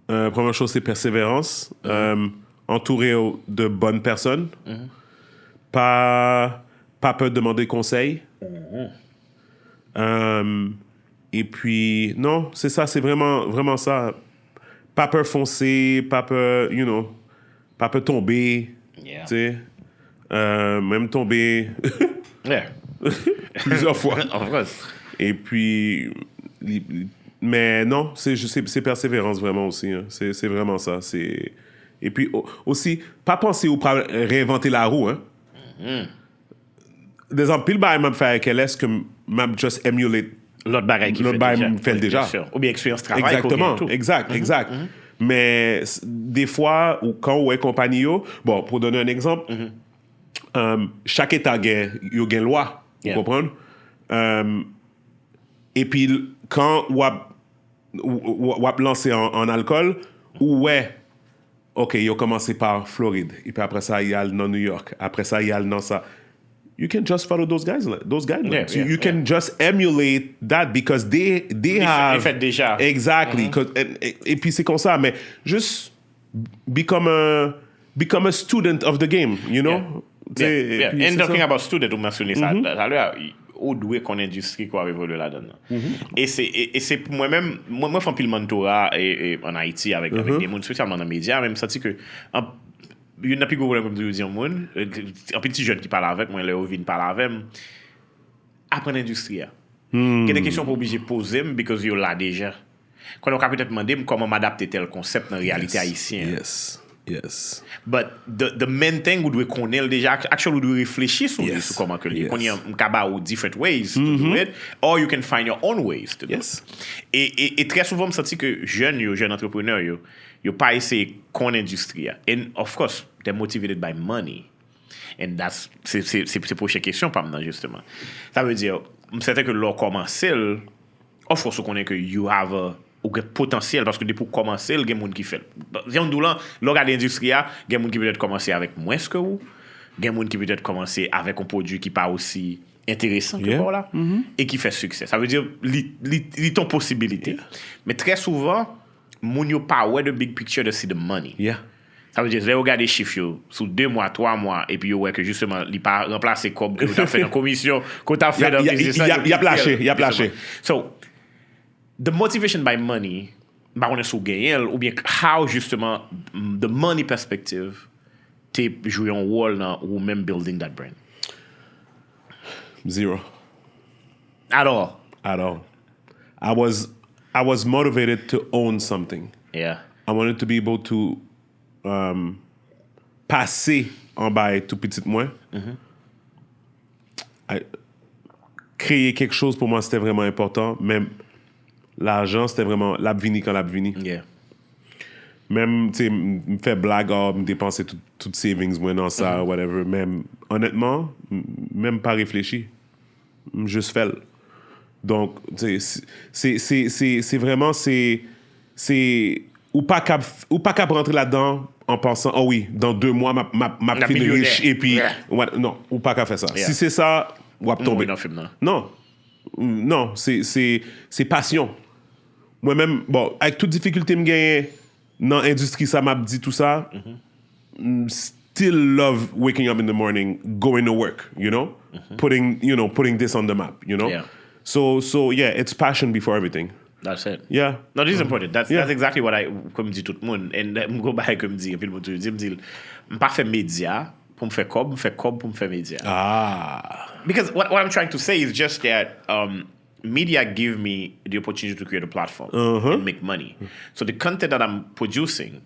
première chose, c'est persévérance, entouré de bonnes personnes, pas peur de demander conseil. Et puis non, c'est ça, c'est vraiment ça. Pas peur foncer, pas peur, pas peur tomber, tu sais. Même tomber plusieurs fois. Et puis, mais non, c'est persévérance vraiment aussi. Hein. C'est vraiment ça. Et puis aussi, pas penser ou pas réinventer la roue. Hein. Des exemples, pile bail m'a fait avec LS que m'a just emulate l'autre bagaille qui fait déjà. Ou bien expérience travail. Exactement, exact. Mais des fois, quand on est compagnie, bon, pour donner un exemple, chaque État a une loi, vous comprenez? Et puis, quand on a lancé en alcool, OK, il a commencé par Floride, et puis après ça, il y a dans New York, après ça, il y a dans ça. You can just follow those guidelines. You can just emulate that because they have... Ils fait déjà. Exactly. Et puis c'est comme ça, mais juste become a student of the game, you know? Yeah. And talking about student, vous mentionnez ça tout à l'heure, où doit qu'on industrie quoi évoluer là-dedans. Et c'est pour moi-même, moi je fais un pile mentorat en Haïti avec des gens, spécialement dans les médias, même senti que il y a un plus gros problème comme tu dis, un petit jeune qui parle avec moi, Léo vient parler avec moi, apprendre l'industrie. Il y a des questions pas obligé de poser, parce que là déjà. Quand on peut peut-être demander comment m'adapter tel concept dans la réalité haïtienne. Yes. But the main thing, vous devez connaître déjà, actually, vous devez réfléchir sur comment que qu'on y a un different ways to do it, or you can find your own ways to do it. Et très souvent, je me sens que jeunes entrepreneurs, ils pas essayé de connaître l'industrie. And of course, they're motivated by money. And c'est pour prochaine question, pas maintenant, justement. Ça veut dire, c'est que leur commencer, of course, on connaît que you have a potentiel, parce que pour commencer, il y a des gens qui fait. Si on dit là, regarde l'industrie, il y a des gens qui peut-être commencer avec moins que vous, il y a des gens qui peut-être commencer avec un produit qui pas aussi intéressant que voilà, et qui fait succès. Ça veut dire li ton possibilité. Mais très souvent, moun yo pas ouais the big picture de see the money. Ça veut dire, là, regarder les chiffres sous 2 mois, 3 mois, et puis ouais que justement, il pas remplacer comme que tu as fait dans commission, que tu as fait dans business. Il a plâché. So, the motivation by money, bah on est sous gain, ou bien how justement, the money perspective, t'es joué un rôle dans ou même building that brand. 0. At all. I was motivated to own something. Yeah. I wanted to be able to passer en bas tout petit moins. Créer quelque chose pour moi c'était vraiment important. Même l'argent c'était vraiment l'abvini quand l'abvini. Yeah. Même tu sais me faire blague me dépenser toutes savings moi dans ça whatever. Même honnêtement même pas réfléchi. Juste fait. Donc c'est vraiment ou pas cap rentrer là-dedans en pensant oh oui dans 2 mois ma fini riche et puis non ou pas qu'à faire ça. Si c'est ça ou à tomber. Non, c'est passion. Moi-même bon avec toute difficulté me gagner dans l'industrie ça m'a dit tout ça. Still love waking up in the morning, going to work, you know, putting this on the map, you know. So yeah, it's passion before everything. That's it. Yeah. No, this is important. That's exactly what I comme dit tout le monde. And me go back comme dit, puis me dit, pas faire média pour me faire cob pour me faire média. Because what I'm trying to say is just that media give me the opportunity to create a platform and make money. So the content that I'm producing,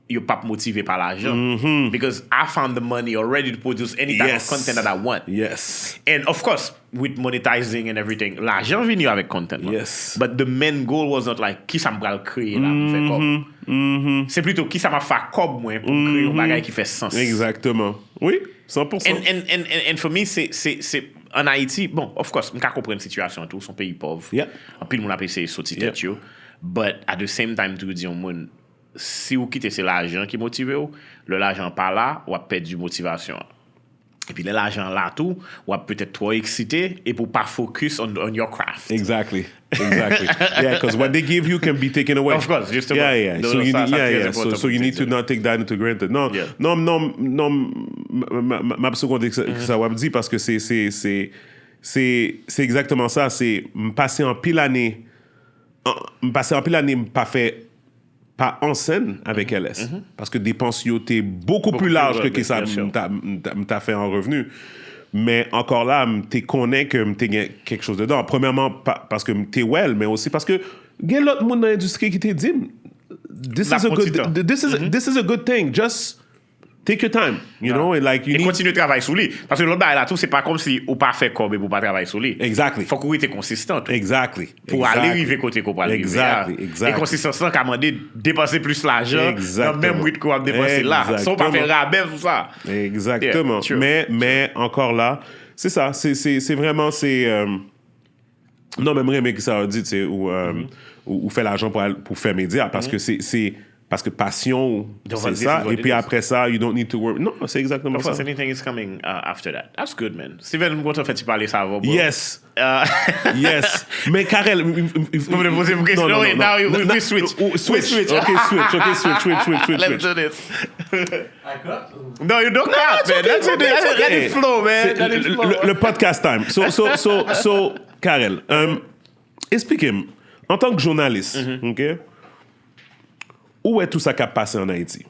you're pas motivé par l'argent. Because I found the money already to produce any type of content that I want. Yes. And of course, with monetizing and everything, l'argent vient avec content. Yes. But the main goal was not like, qui ça m'a créé là, fait comme. C'est plutôt, qui ça m'a fait comme moi pour créer un bagage qui fait sens. Exactement. Oui, 100%. And for me, c'est en Haïti, bon, of course, je comprends une situation, tout, son pays pauvre. En plus, le monde a essayé de sortir tête, but at the same time, tu dis au monde, si vous quittez, c'est l'argent qui motive vous, l'argent pas là, ou a perdu motivation. Et puis l'argent là tout, ou a peut-être trop excité et pour pas focus on your craft. Exactly. Yeah, because what they give you can be taken away. Of course, just yeah. So you need to not take that into granted. Non, ma seconde que ça va me dire parce que c'est exactement ça. C'est me passer en pile année, me pas fait pas en scène avec LS. Parce que dépenses t'es beaucoup plus large que ça m't'a fait en revenu. Mais encore là, t'es connais que t'es quelque chose dedans. Premièrement, parce que t'es well, mais aussi parce que il y a l'autre monde dans l'industrie qui t'a dit this is a good thing. Just take your time, you know, and like you need... continue de travailler sur lui. Parce que l'autre bail là tout, c'est pas comme si ou pas fait comme pour pas travailler sur lui. Exactly. Faut qu'on était consistant. Exactly. Pour aller arriver côté qu'on peut arriver. Exactly. Et consistance là, qu'à demander dépenser plus l'argent dans même rythme qu'on a dépensé là. Sans pas faire rabais tout ça. Exactement. Mais encore là, c'est ça. C'est vraiment non, même rien que ça a dit, tu sais, ou faire l'argent pour faire média parce que parce que passion, c'est ça. Et puis après ça, you don't need to work. Non, c'est exactement ça. Of course, anything is coming after that. That's good, man. Steven, what fait-tu parler ça avant? Yes. Yes. Mais Carel, vous me posez une question. No, now we switch. Switch. Okay, switch. Let's do this. I cut? No, you don't cut, man. Let it flow, man. Le podcast time. So Carel, expliquez-moi, en tant que journaliste, OK? Où est tout ça qui a passé en Haïti?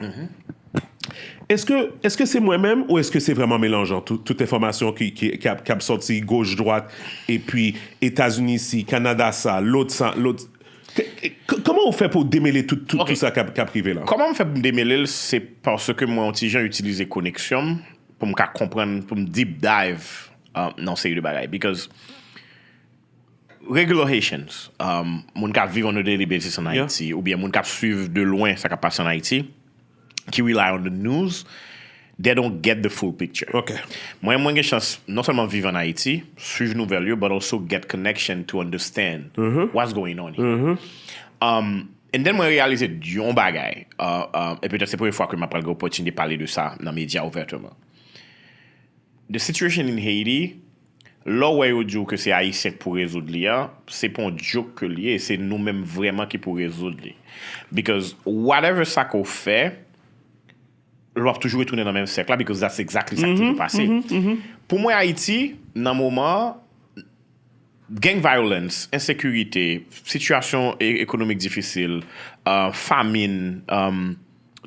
Est-ce que c'est moi-même ou est-ce que c'est vraiment mélangeant? Toute information qui a sorti gauche-droite et puis États-Unis ici, Canada ça, l'autre ça, l'autre... Comment on fait pour démêler tout ça qui a privé là? Comment on fait pour démêler? C'est parce que moi, petit gens utilisé connexion pour me comprendre, pour me deep dive dans ces deux bagailles. Because regular Haitians, moun kap vive on a daily basis en Haïti, ou bien moun kap suivre de loin ça qui passe en Haïti, qui rely on the news, they don't get the full picture. Okay. Moi, j'ai chance non seulement vivre en Haïti, suivre nouvelles, but also get connection to understand what's going on here. And then moi réalisé un bagay, et peut-être c'est la première fois que je m'appelle l'opportunité de parler de ça dans les médias ouvertement. The situation in Haiti là où on dit que c'est haïtien pour résoudre l'IA, c'est pas un joke que l'IA, c'est nous-mêmes vraiment qui pour résoudre l'IA. Because whatever ça qu'on fait, on va toujours retourner dans le même cercle là, because that's exactly ça qui peut passer. Pour moi, Haïti, dans le moment, gang violence, insécurité, situation économique difficile, famine,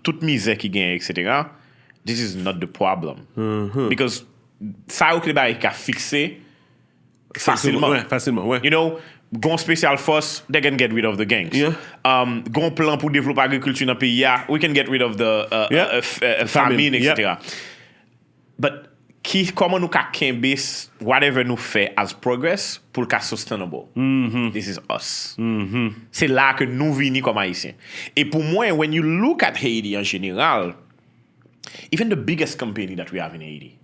toute misère qui gagne, etc., this is not the problem. Because ça, au Québec, qui a fixé facilement. Facilement, ouais. You know, gon special force, they can get rid of the gangs. Yeah. Gon plan pour développer l'agriculture dans le pays, we can get rid of the famine, etc. Yeah. But comment nous kembe whatever nous fait as progress pour le cas sustainable. This is us. C'est là que nous venons comme Haïtiens. Et pour moi, when you look at Haiti en général, even the biggest company that we have in Haiti,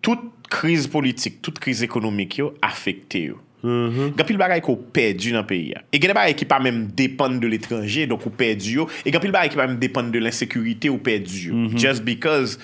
toute crise politique, toute crise économique yo affecté yo. Gapil bagay ko perdu dans le pays. Et gade bagay qui pas même dépendre de l'étranger, donc ou perdu yo. Et gapil bagay qui pas même dépendre de l'insécurité ou perdu yo. Just because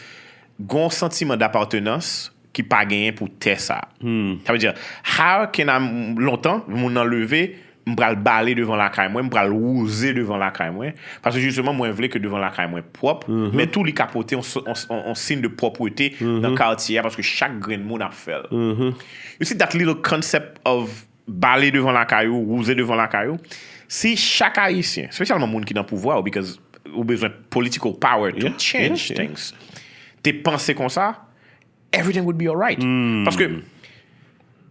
gon sentiment d'appartenance qui pas gagné pour ter ça. Ça veut dire, how can I longtemps mon enlever m'bral baler devant la caille moi, m'bral rouser devant la caille moi parce que justement moi voulais que devant la caille moi propre, mais tout les capoter on signe de propreté dans le quartier parce que chaque grain de monde a fait. You see that little concept of baler devant la caillou, rouser devant la caillou. Si chaque haïtien, spécialement monde qui dans pouvoir because ou besoin political power to change things. T'es pensé comme ça, everything would be alright. Parce que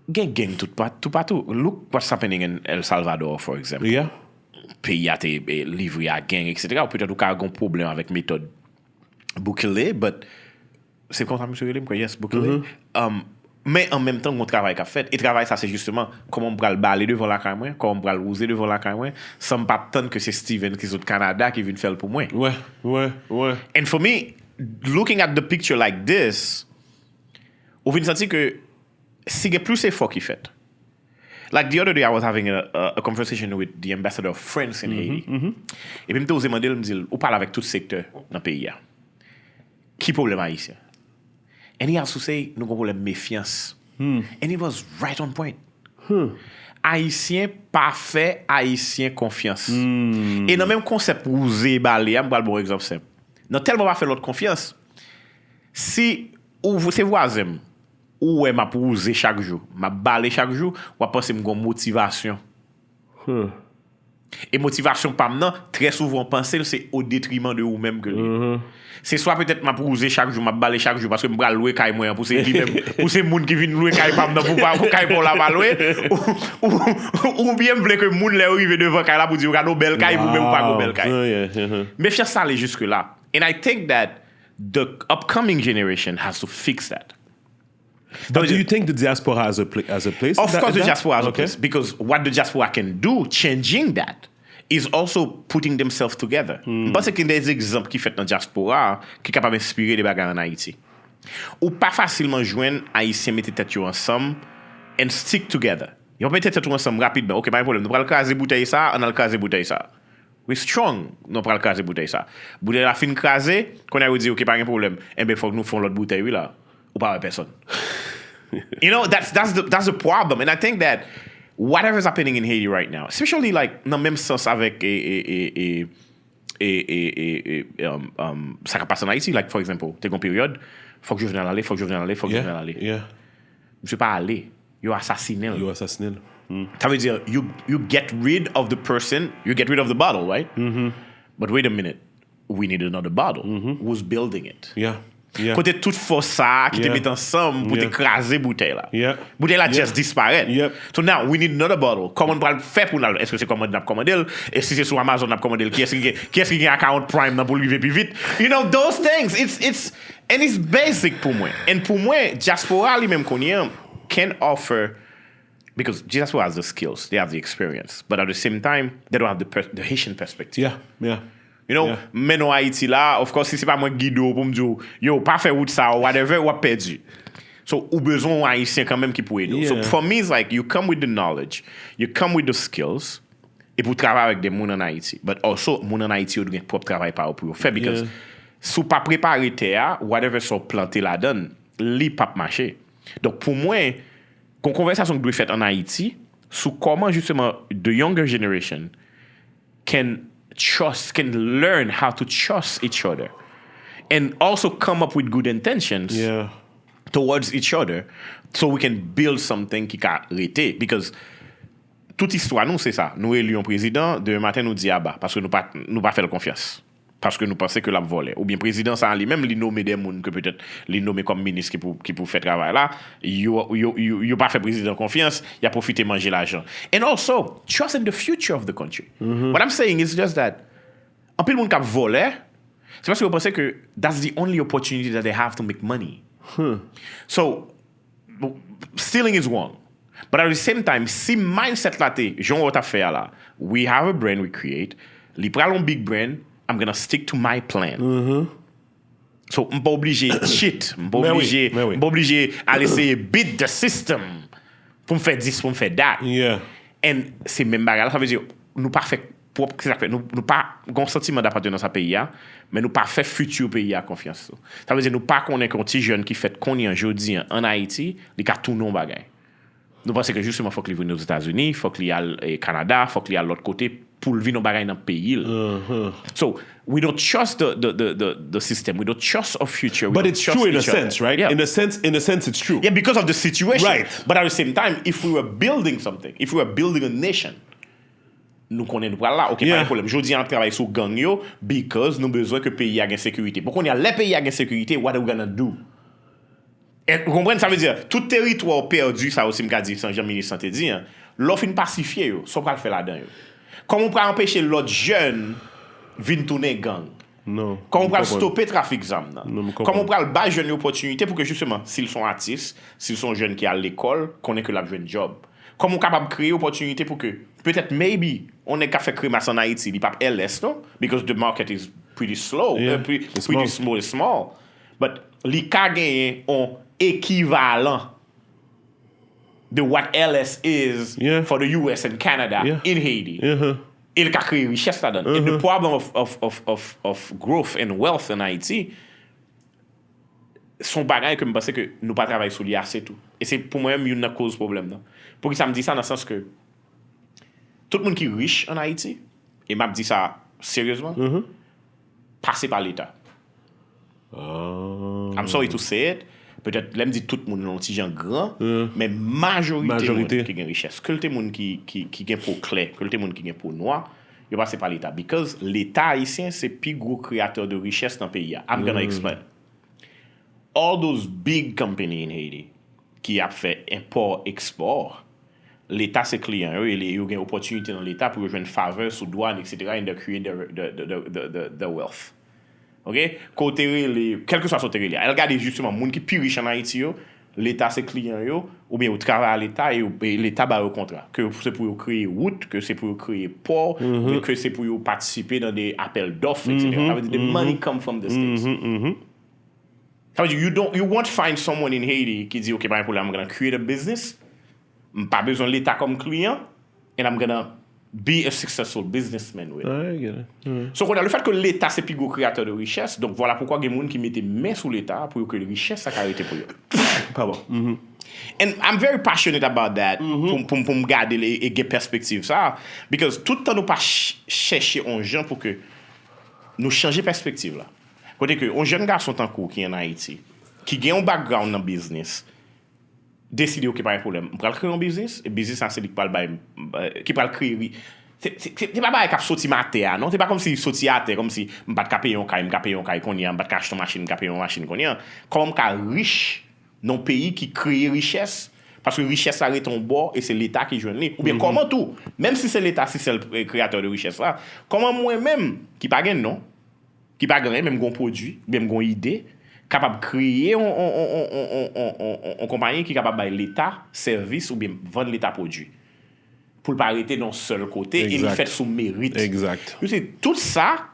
gang tout partout. Look what's happening in El Salvador, for example. Yeah. Pays a été livré à gang, etc. Ou peut-être qu'il y a un problème avec méthode Bukele, but c'est comme ça, monsieur Relim, quoi, yes, Bukele. Mais en même temps, mon travail qu'a fait, et travail, ça, c'est justement comment on va le baler devant la caméra, comment on va le rouser devant la caméra, sans me pas attendre que c'est Steven qui est au Canada qui vient faire pour moi. Ouais. And for me, looking at the picture like this, on vient sentir que si il y a plus d'efforts qui fait. Like the other day, I was having a conversation with the ambassador of France in Haiti. Et puis, je me demandé, il me dit, on parle avec tout secteur dans le pays. Qui problème haïtien? And he also say, nous avons un problème de méfiance. And he was right on point. Haïtien parfait, haïtien confiance. Et dans le même concept, vous balé, je vais un bon exemple simple. Dans tellement pas fait l'autre confiance. Si vous c'est voisin, ou m'a posé chaque jour, m'a balé chaque jour, ou penser me motivation. Et motivation pas maintenant, très souvent penser c'est au détriment de vous-même que lui. C'est soit peut-être m'a posé chaque jour, m'a balé chaque jour parce que me bral louer caille moi pour c'est lui même pour ces monde qui viennent louer caille pas pour caille pour la louer ou bien me que monde les arriver devant caille là pour dire regarde belle caille ou même pas belle caille. Mais fier ça aller jusque là. And I think that the upcoming generation has to fix that. But do you think the diaspora has a place? Of course, the diaspora has a place. Because what the diaspora can do, changing that, is also putting themselves together. Parce qu'il y a des exemples qui fait dans la diaspora qui sont capables d'inspirer des bagages en Haïti. Ou pas facilement joindre Haïtiens mettre tête ensemble and stick together. Ils vont mettre tête ensemble rapidement. OK, pas de problème. Nous allons caser bouteille ça, on a le caser bouteille ça. We strong, nous allons caser bouteille ça. Bouteille la fin craser, qu'on a dit OK, pas de problème. Eh ben faut que nous fassions l'autre bouteille là. Ou pas personne. You know, that's the problem. And I think that whatever's happening in Haiti right now, especially like dans le même sens avec ça qui passe en Haïti, like for example, t'es une période, faut que je vienne aller. Yeah. Je suis pas allé. You assassiné. Ça veut dire you get rid of the person, you get rid of the bottle, right? But wait a minute, we need another bottle. Who's building it? Yeah. Côté toute force ça qui te met ensemble pour t'écraser bouteille là. Bouteille là just disparaît. So now we need another bottle. Comment on va le faire pour nous? Est-ce que c'est comme on a commandé? Et si c'est sur Amazon on a commandé, qui est-ce qui a account Prime pour arriver plus vite? You know those things. It's basic pour moi. And pour moi, diaspora lui-même qu'on y a can offer because diaspora has the skills, they have the experience, but at the same time they don't have the Haitian perspective. Yeah. You know, mais non Haïti là, of course, si c'est pas moi guido pour me dire, yo, pas faire route ça ou whatever, ou perdu. So, ou besoin Haïtien quand même qui peut aider. So, for me, it's like, you come with the knowledge, you come with the skills, et pour travailler avec des gens en Haïti. But also, les gens en Haïti, ils ont un propre travail pour faire, because si vous pas préparé terre, whatever sont plantés là-dedans, li pas marché. Donc pour moi, une conversation qui doit être faite en Haïti sur comment justement the younger generation can learn how to trust each other and also come up with good intentions towards each other so we can build something qui a arrêté. Because toute histoire, nous, c'est ça. Nous élus un président, demain matin, nous dit parce que nous pas fait confiance. Parce que nous pensons que la volé. Ou bien président, ça lui-même, il nomme des gens que peut-être il nomme comme ministre qui pour faire travail là. Il pas fait président confiance, il a profité manger l'argent. And also, trust in the future of the country. What I'm saying is just that, en plus, le monde qui a volé, c'est parce que vous pensez que that's the only opportunity that they have to make money. So, stealing is wrong. But at the same time, si mindset là, Jean what affaire là, we have a brand we create, li pral un big brand, I'm gonna stick to my plan. So, I'm pas obligé cheat, I'm pas obligé aller essayer beat the system pour me faire this, pour me faire that. And c'est même bagarre, ça veut dire, nous pas fait nous pas un sentiment d'appartenance à pays mais nous pas fait futur pays à confiance. Ça veut dire nous pas connaître un petit jeune qui fait qu'on est aujourd'hui en Haïti, il a tout non bagaille. Nous pensons que justement faut qu'il vienne aux États-Unis, faut qu'il y aille au Canada, faut qu'il y aille à l'autre côté pour le venir bagaille dans le pays. So we don't trust the system, we don't trust our future. But it's true in a sense, right? Yeah. In a sense it's true. Yeah, because of the situation. Right. But at the same time, if we were building something, if we were building a nation, nous connaissons pas là, ok, pas de problème. Je dis on travaille sur gang yo because nous besoin que le pays ait une sécurité. Pour qu'on ait les pays ait une sécurité, what are we gonna do? Et vous comprenez, ça veut dire tout territoire perdu, ça aussi me dit sans Jean-Ministre Santé dit, l'offre une pacifier yo, ça pas le faire là-dedans yo. Comment on peut empêcher l'autre jeune venir tourner gang? Non. Comment on peut stopper trafic zam nan? Comment on peut le bas jeune opportunité pour que justement s'ils sont artistes, s'ils sont jeunes qui à l'école, qu'on ait que la jeune job. Comment on est capable de créer opportunité pour que peut-être maybe on est capable de créer masse en Haïti, il pas LS non because the market is pretty slow, pretty small. But li ka gagner un équivalent de what LS is for the US and Canada in Haiti. Il ka créer richesse là-dedans. And the problem of growth and wealth in Haiti son bagage que me pense que nous pas travailler sur lui assez tout. Et c'est pour moi même une cause problème là. Pour que ça me dit ça dans le sens que tout le monde qui est riche en Haïti, et m'a dit ça sérieusement, passe par l'État. I'm sorry to say it. Peut-être, là, me dit tout le monde, petit gens grand, mais majorité qui a une richesse. Que le monde qui a pour clair, que le monde qui a pour noir, il passe par l'État. Because l'État haïtien, c'est le plus gros créateur de richesse dans le pays. I'm gonna explain. All those big companies in Haiti qui a fait import-export, l'État, c'est client, il y a une opportunité dans l'État pour jouer une faveur sous douane, etc., and to create the wealth. OK? Côté, quel que soit son territoire, elle regarde justement, les gens qui sont plus riches en Haïti, l'État, c'est client, ou bien, au travail à l'État, et l'État va au contrat. Que c'est pour créer route, que c'est pour créer port, que c'est pour participer dans des appels d'offres, etc. Ça veut dire, the money come from the States. Ça veut dire, you won't find someone in Haiti qui dit, OK, par exemple, I'm going to create a business, pas besoin de l'État comme client, and I'm going to be a successful businessman with it. So, le fait que l'État, c'est le plus gros créateur de richesse, donc voilà pourquoi il y a des gens qui mettent main sous l'État pour que la richesse soit arrêtée pour eux. Pardon. And I'm very passionate about that, pour me garder les perspectives, ça, because tout le temps, nous pas chercher un gens pour que nous changer perspective là. Côté que un jeune garçon en cours qui est en Haïti, qui a un background dans le business, décide OK, pas de problème. On va créer un business, et business c'est qui va créer. C'est pas bail qui sorti matin, non, c'est pas comme si sorti à terre comme si on pas payer un caille qu'on y a, on pas acheter une machine, payer une machine qu'on y a. Comme ka riche dans pays qui crée richesse parce que richesse arrête ton bord et c'est l'État qui joue ou bien comment tout, même si c'est l'État si c'est le créateur de richesse là, comment moi même qui pas gagne non, qui pas gagne même gon produit, même gon idée capable de créer une compagnie qui est capable de l'État service ou bien vendre l'État produit pour ne pas arrêter dans seul côté et le fait sous mérite. Exact. Tout ça,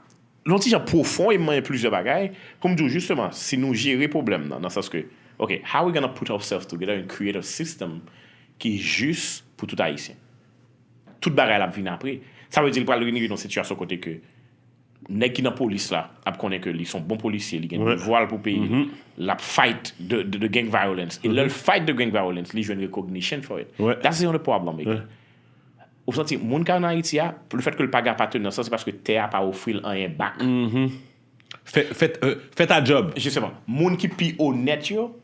l'antigène profond et il plusieurs bagailles. Comme dire justement, si nous gérons le problème dans le sens que, OK, how are we going to put ourselves together and create a system qui est juste pour tout Haïtien? Tout bagaille la vient après. Ça veut dire qu'il va venir dans une situation côté que nèg qui dans police là, a connaît que ils sont bons policiers, ils gagnent voile pour payer. La fight de gang violence. Et le fight de gang violence, ils jouent une recognition for it. That's the only problem. Au sens où mon cas en Haïti, le fait que le paga pas tenir ça, c'est parce que t'es pas offrir un bac. Fais ta job. Justement, moun qui pi honnête yo,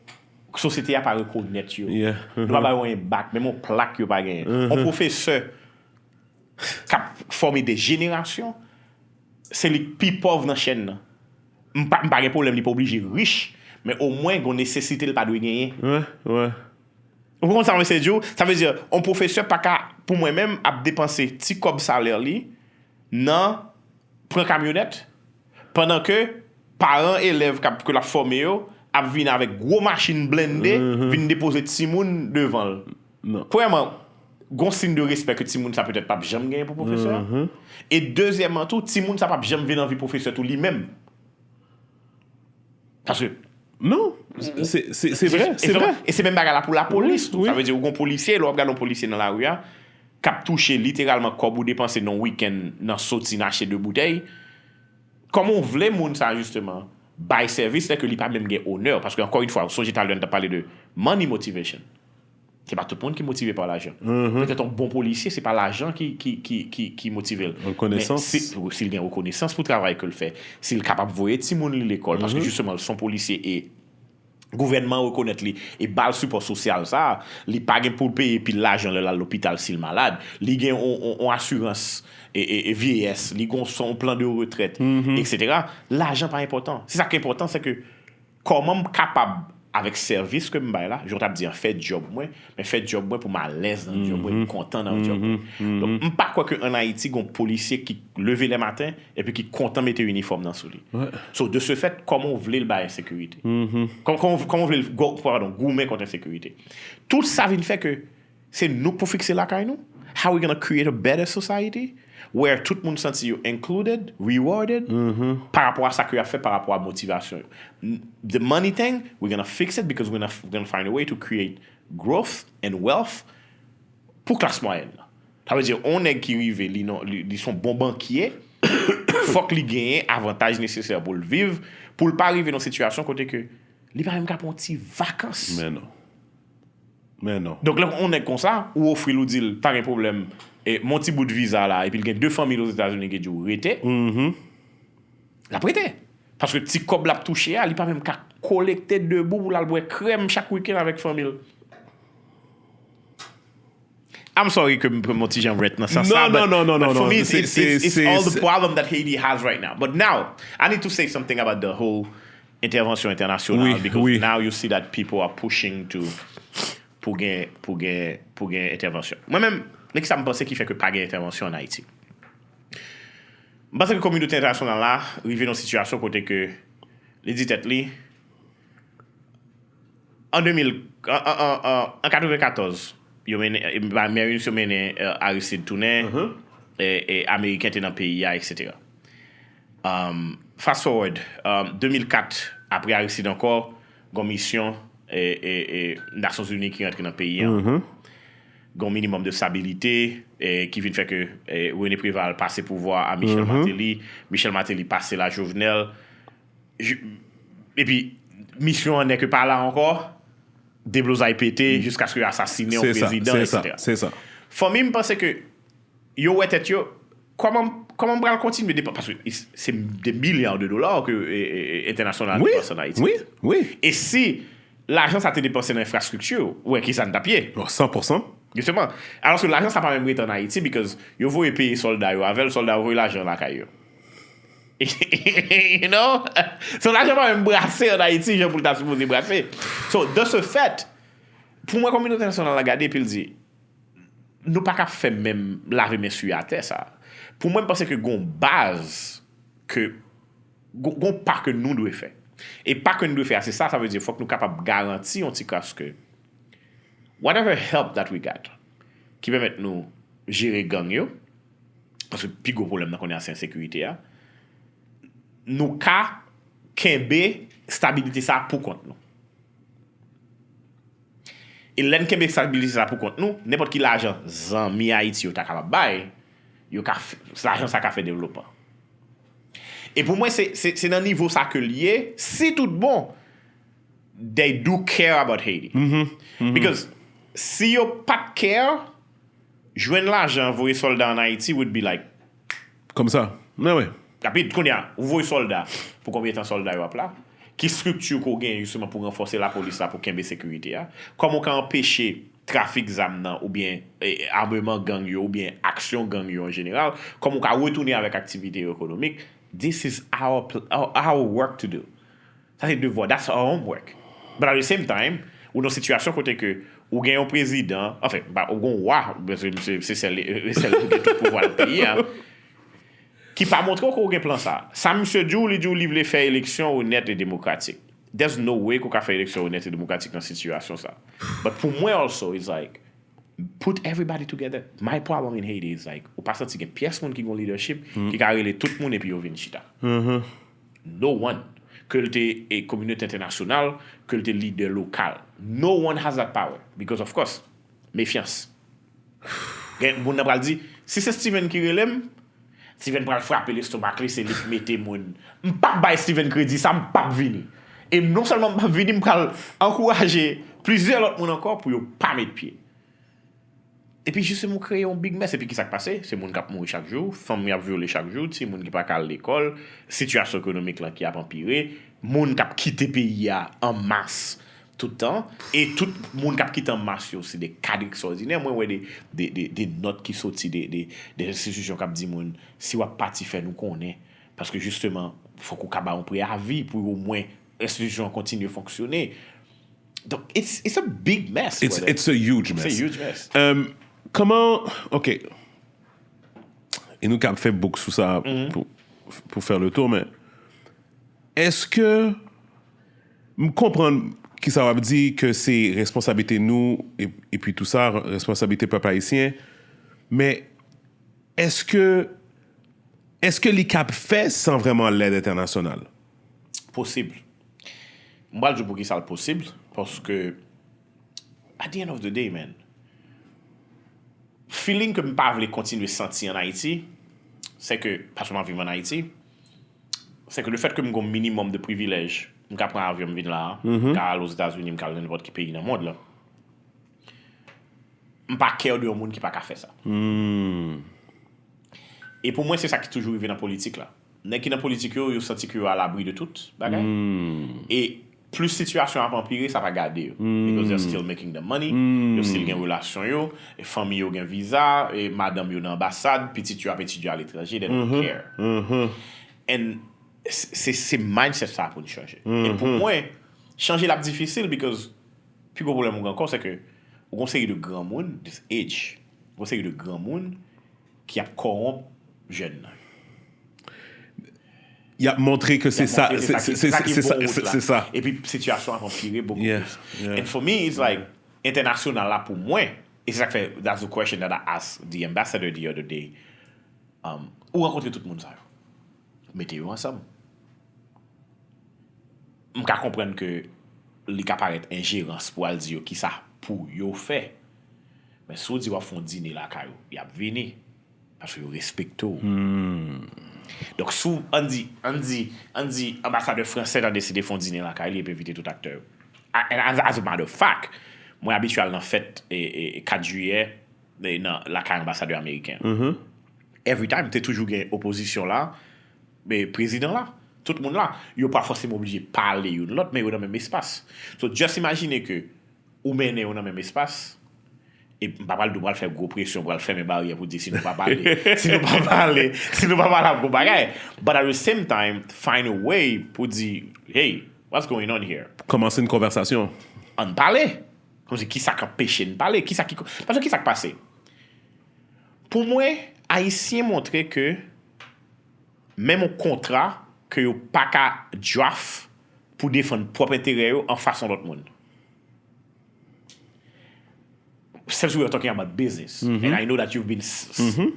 société a pas reconnaître yo. Nous pas un bac, même mon plaque yo pas gagné. Un professeur qui a formé des générations, c'est les plus pauvres dans la chaîne. Pas de problème, il n'est pas obligé riche, mais au moins, il a nécessité de ne pas gagner. Ouais. Vous comprenez ça, ça veut dire, un professeur, pas pour moi-même, a dépensé petit comme salaire non, pour une camionnette, pendant que parents, élèves que la formé, a venu avec gros machine blindée, viennent déposer Timoun devant. Non. Premièrement, gon signe de respect que Timoun ça peut-être pas jamais gagner pour professeur. Et deuxièmement tout, Timoun ça pas jamais venir dans vie professeur tout lui-même. Parce que non, c'est vrai, c'est vrai. Et c'est même bagarre pour la police. Ça veut dire qu'on policier, là regarde un policier dans la rue qui a touché littéralement comme ou dépenser dans week-end dans sorti acheter deux bouteilles. Comment on voulait moun ça justement by service c'est que il pas même gain honneur parce que encore une fois, j'ai talent de parler de money motivation. C'est pas tout le monde qui est motivé par l'argent. Peut-être un bon policier, c'est pas l'argent qui motive. Reconnaissance. S'il y a une reconnaissance pour le travail qu'il fait, s'il est capable de voir tout le monde à l'école, parce que justement, son policier et gouvernement reconnaît lui et bas le support social ça, il pas pour payer puis l'argent à l'hôpital s'il est malade, il gagne en assurance et vieillesse, il gagne son plan de retraite, etc. L'argent pas important. C'est ça qui est important, c'est que comment capable avec service que m'baille là, je t'ai dit fait job moi, mais fait job moi pour ma l'aise dans le job, moi content dans le job. Donc pas quoi que en Haïti gon policier qui lever les matins et puis qui content mettre uniforme dans sous lui. So de ce fait comment on voulait le bail sécurité. Comment on voulait gourmet contre insécurité. Tout ça vient fait que c'est nous pour fixer la caille nous. How we going to create a better society where tout le monde sent included, rewarded, par rapport à ça qu'il a fait, par rapport à la motivation. The money thing, we're going to fix it because we're going to find a way to create growth and wealth pour classe moyenne. Ça veut dire, on est qui arrive, ils sont bons banquiers, faut qu'ils gagnent avantage nécessaire pour le vivre, pour ne pas arriver dans une situation côté que, ils ne pas même qu'à prendre des vacances. Mais non. Donc là, on est comme ça, ou offre nous dit, pas de problème, et mon petit bout de visa là, et puis il y a 2 familles aux États-Unis qui ont arrêté. La prêté. Parce que petit cob l'a touché, il pas même qu'à collecter debout pour la boire crème chaque week-end avec famille. I'm sorry que mon petit Jean Brett, non. For me, it's all the problem that Haiti has right now. But now, I need to say something about the whole intervention internationale because now you see that people are pushing to pour gagner intervention. Moi-même, ça me pensait qu'il fait que pas gagner intervention en Haïti. Parce que la communauté internationale là, arrive dans une situation côté que les dit tête li en 94, yo mené mené Aristide Tourné et américain était dans le pays etc. Fast forward 2004 après Aristide encore une mission et Nations Unies qui rentre dans le pays un minimum de stabilité qui vient faire que René Préval passe pouvoir à Michel Martelly passe la Jovenel et puis mission n'est que pas là encore déblosaille pété jusqu'à ce que assassiner un président etc. C'est ça. Faut même penser que yo ouais tête yo comment on va continuer parce que c'est des milliards de dollars que international dépense en Haïti. Oui. Et si l'argent ça a été dépensé dans l'infrastructure, ouais qui ça tapier 100%. Justement. Alors que l'argent ça pas même été en Haïti because yo voulez payer soldats yo avec le soldat voulez l'argent la caillou. You know? So l'argent pas même brassé en Haïti, je pour t'a supposé brasser. So de ce fait, pour moi communauté internationale regarder puis il dit nous pas qu'à faire même laver mes sur à terre ça. Pour moi, je pense que gon base que gon pas que nous devons faire. Et pas que nous devons faire, c'est ça veut dire faut que nous capables garantir en tout cas que whatever help that we got qui permet nous gérer gang yo parce que plus gros problème qu'on a c'est insécurité nous ka kembe stabilité ça pour compte nous. Et l'en kembe stabilité ça pour compte nous, n'importe qui l'argent zami Haïti yo ta capable bail l'argent ça qu'a fait développement. Et pour moi, c'est dans le niveau ça que lié. Si tout bon, they do care about Haiti. Because si you pas care, joindre l'argent, envoyer soldats en Haïti would be like... Comme ça. Ouais. Puis, vous voyez soldats, pour combien de temps soldats vous là? Qui structure qu'on gagne justement pour renforcer la police là, pour qu'il y ait une sécurité? Comment on peut empêcher trafic d'armes ou bien armement gang ou bien action gang en général? Comment on peut retourner avec activité économique? This is our work to do. Ça c'est devoir, that's our homework. But at the same time, ou dans une situation côté que ou gagne un président, enfin, ou gagne un roi, c'est celle qui a tout pouvoir dans le pays, qui pas montré qu'on a un plan ça. Ça, M. Djou, il voulait faire élection honnête et démocratique. There's no way qu'on a fait élection honnête et démocratique dans cette situation ça. But pour moi also, it's like, put everybody together. My problem in Haiti is like, ou pas senti qu'il y a une pièce qui a leadership, qui a relé tout le monde et puis il vient chita. No one. Que le communauté internationale, que le leader local. No one has that power. Because of course, méfiance. Bon n'a pas dit, si c'est Steven qui relève, Steven pral frapper l'estomac, c'est lui qui mette moun. M'pas bay Steven crédit, ça m'pas vini. Et non seulement m'pas vini, m'pral encourager plusieurs autres moun encore pour yo pas mettre pied. Et puis justement créer un big mess et puis qui ça passé, c'est moun qui a mouru chaque jour, femme qui a violé chaque jour, c'est moun qui pas à l'école, situation économique là qui a empiré, moun qui a quitté pays en masse tout le temps et tout monde qui a quitté en masse c'est des cas extraordinaires. Moi ouais des notes qui sortent des institutions qui dit moun si wa parti faire nous connaît parce que justement faut qu'on kaba un préavis pour au moins l'institution continue à fonctionner. Donc it's a big mess. It's a huge mess. It's a huge mess. Comment OK. Et nous avons fait beaucoup sur ça pour faire le tour mais est-ce que me comprendre qui ça va dire que c'est responsabilité nous et puis tout ça responsabilité peuple haïtien mais est-ce que l'ICAP fait sans vraiment l'aide internationale possible moi je dis pour qui ça le possible parce que at the end of the day man feeling que me pas voulais continuer sentir en Haïti c'est que pas seulement vivre en Haïti c'est que le fait que me un minimum de privilèges je prends un avion, je viens là, car aux États-Unis, je vais n'importe quel pays dans le monde. Là. Je ne suis pas cœur de monde qui n'a pas fait ça. Et pour moi, c'est ça qui toujours arrivé dans la politique. Dès que dans la politique, ils sont à l'abri de tout. Et plus la situation a empiré, ça va garder. Because they're still making the money, ils still gagnent relation, les familles ont un visa, et madame yo dans l'ambassade, petit tu à l'étranger, they don't care. And c'est mindset ça pour nous changer. Et pour moi, changer la difficile because plus gros problème encore c'est que on conseille de grand monde this age. On conseille de grand monde qui a corrompu jeune. Il a montré que c'est ça, c'est ça. Et puis situation a empiré beaucoup plus. And for me it's like international là pour moi. Et c'est ça que fait that's the question that I asked the ambassador the other day. Où rencontrer tout le monde ça. Mettez-vous ensemble. Je peux comprendre que les cas paraît ingérence pour dire qui ça pour yo fait. Mais si on dit qu'on font dîner là il y a venir parce que yo respecte. Donc si on dit ambassadeur français a décidé de faire dîner là il peut éviter tout acteur. And as a matter of fact, moi habituel dans fête et 4 juillet dans la ambassadeur américain. Every time tu toujours gain opposition là, mais président là tout le monde là, yo pas forcément obligé de parler une l'autre mais dans le même espace. So just imaginez que ou menez dans le même espace et pas parler de faire gros pression pour faire mes barrières pour dire si nous pas parler, si nous pas parler pour bagaille. But at the same time find a way pour dire hey, what's going on here? Commencer une conversation. En parler. Comme si qui ça qui empêche de parler, parce que qui ça qui passé? Pour moi, haïtien montrer que même un contrat que yo pas qu'à draft pour défendre propre intérêt en façon d'autre monde. Since we were talking about business, and I know that you've been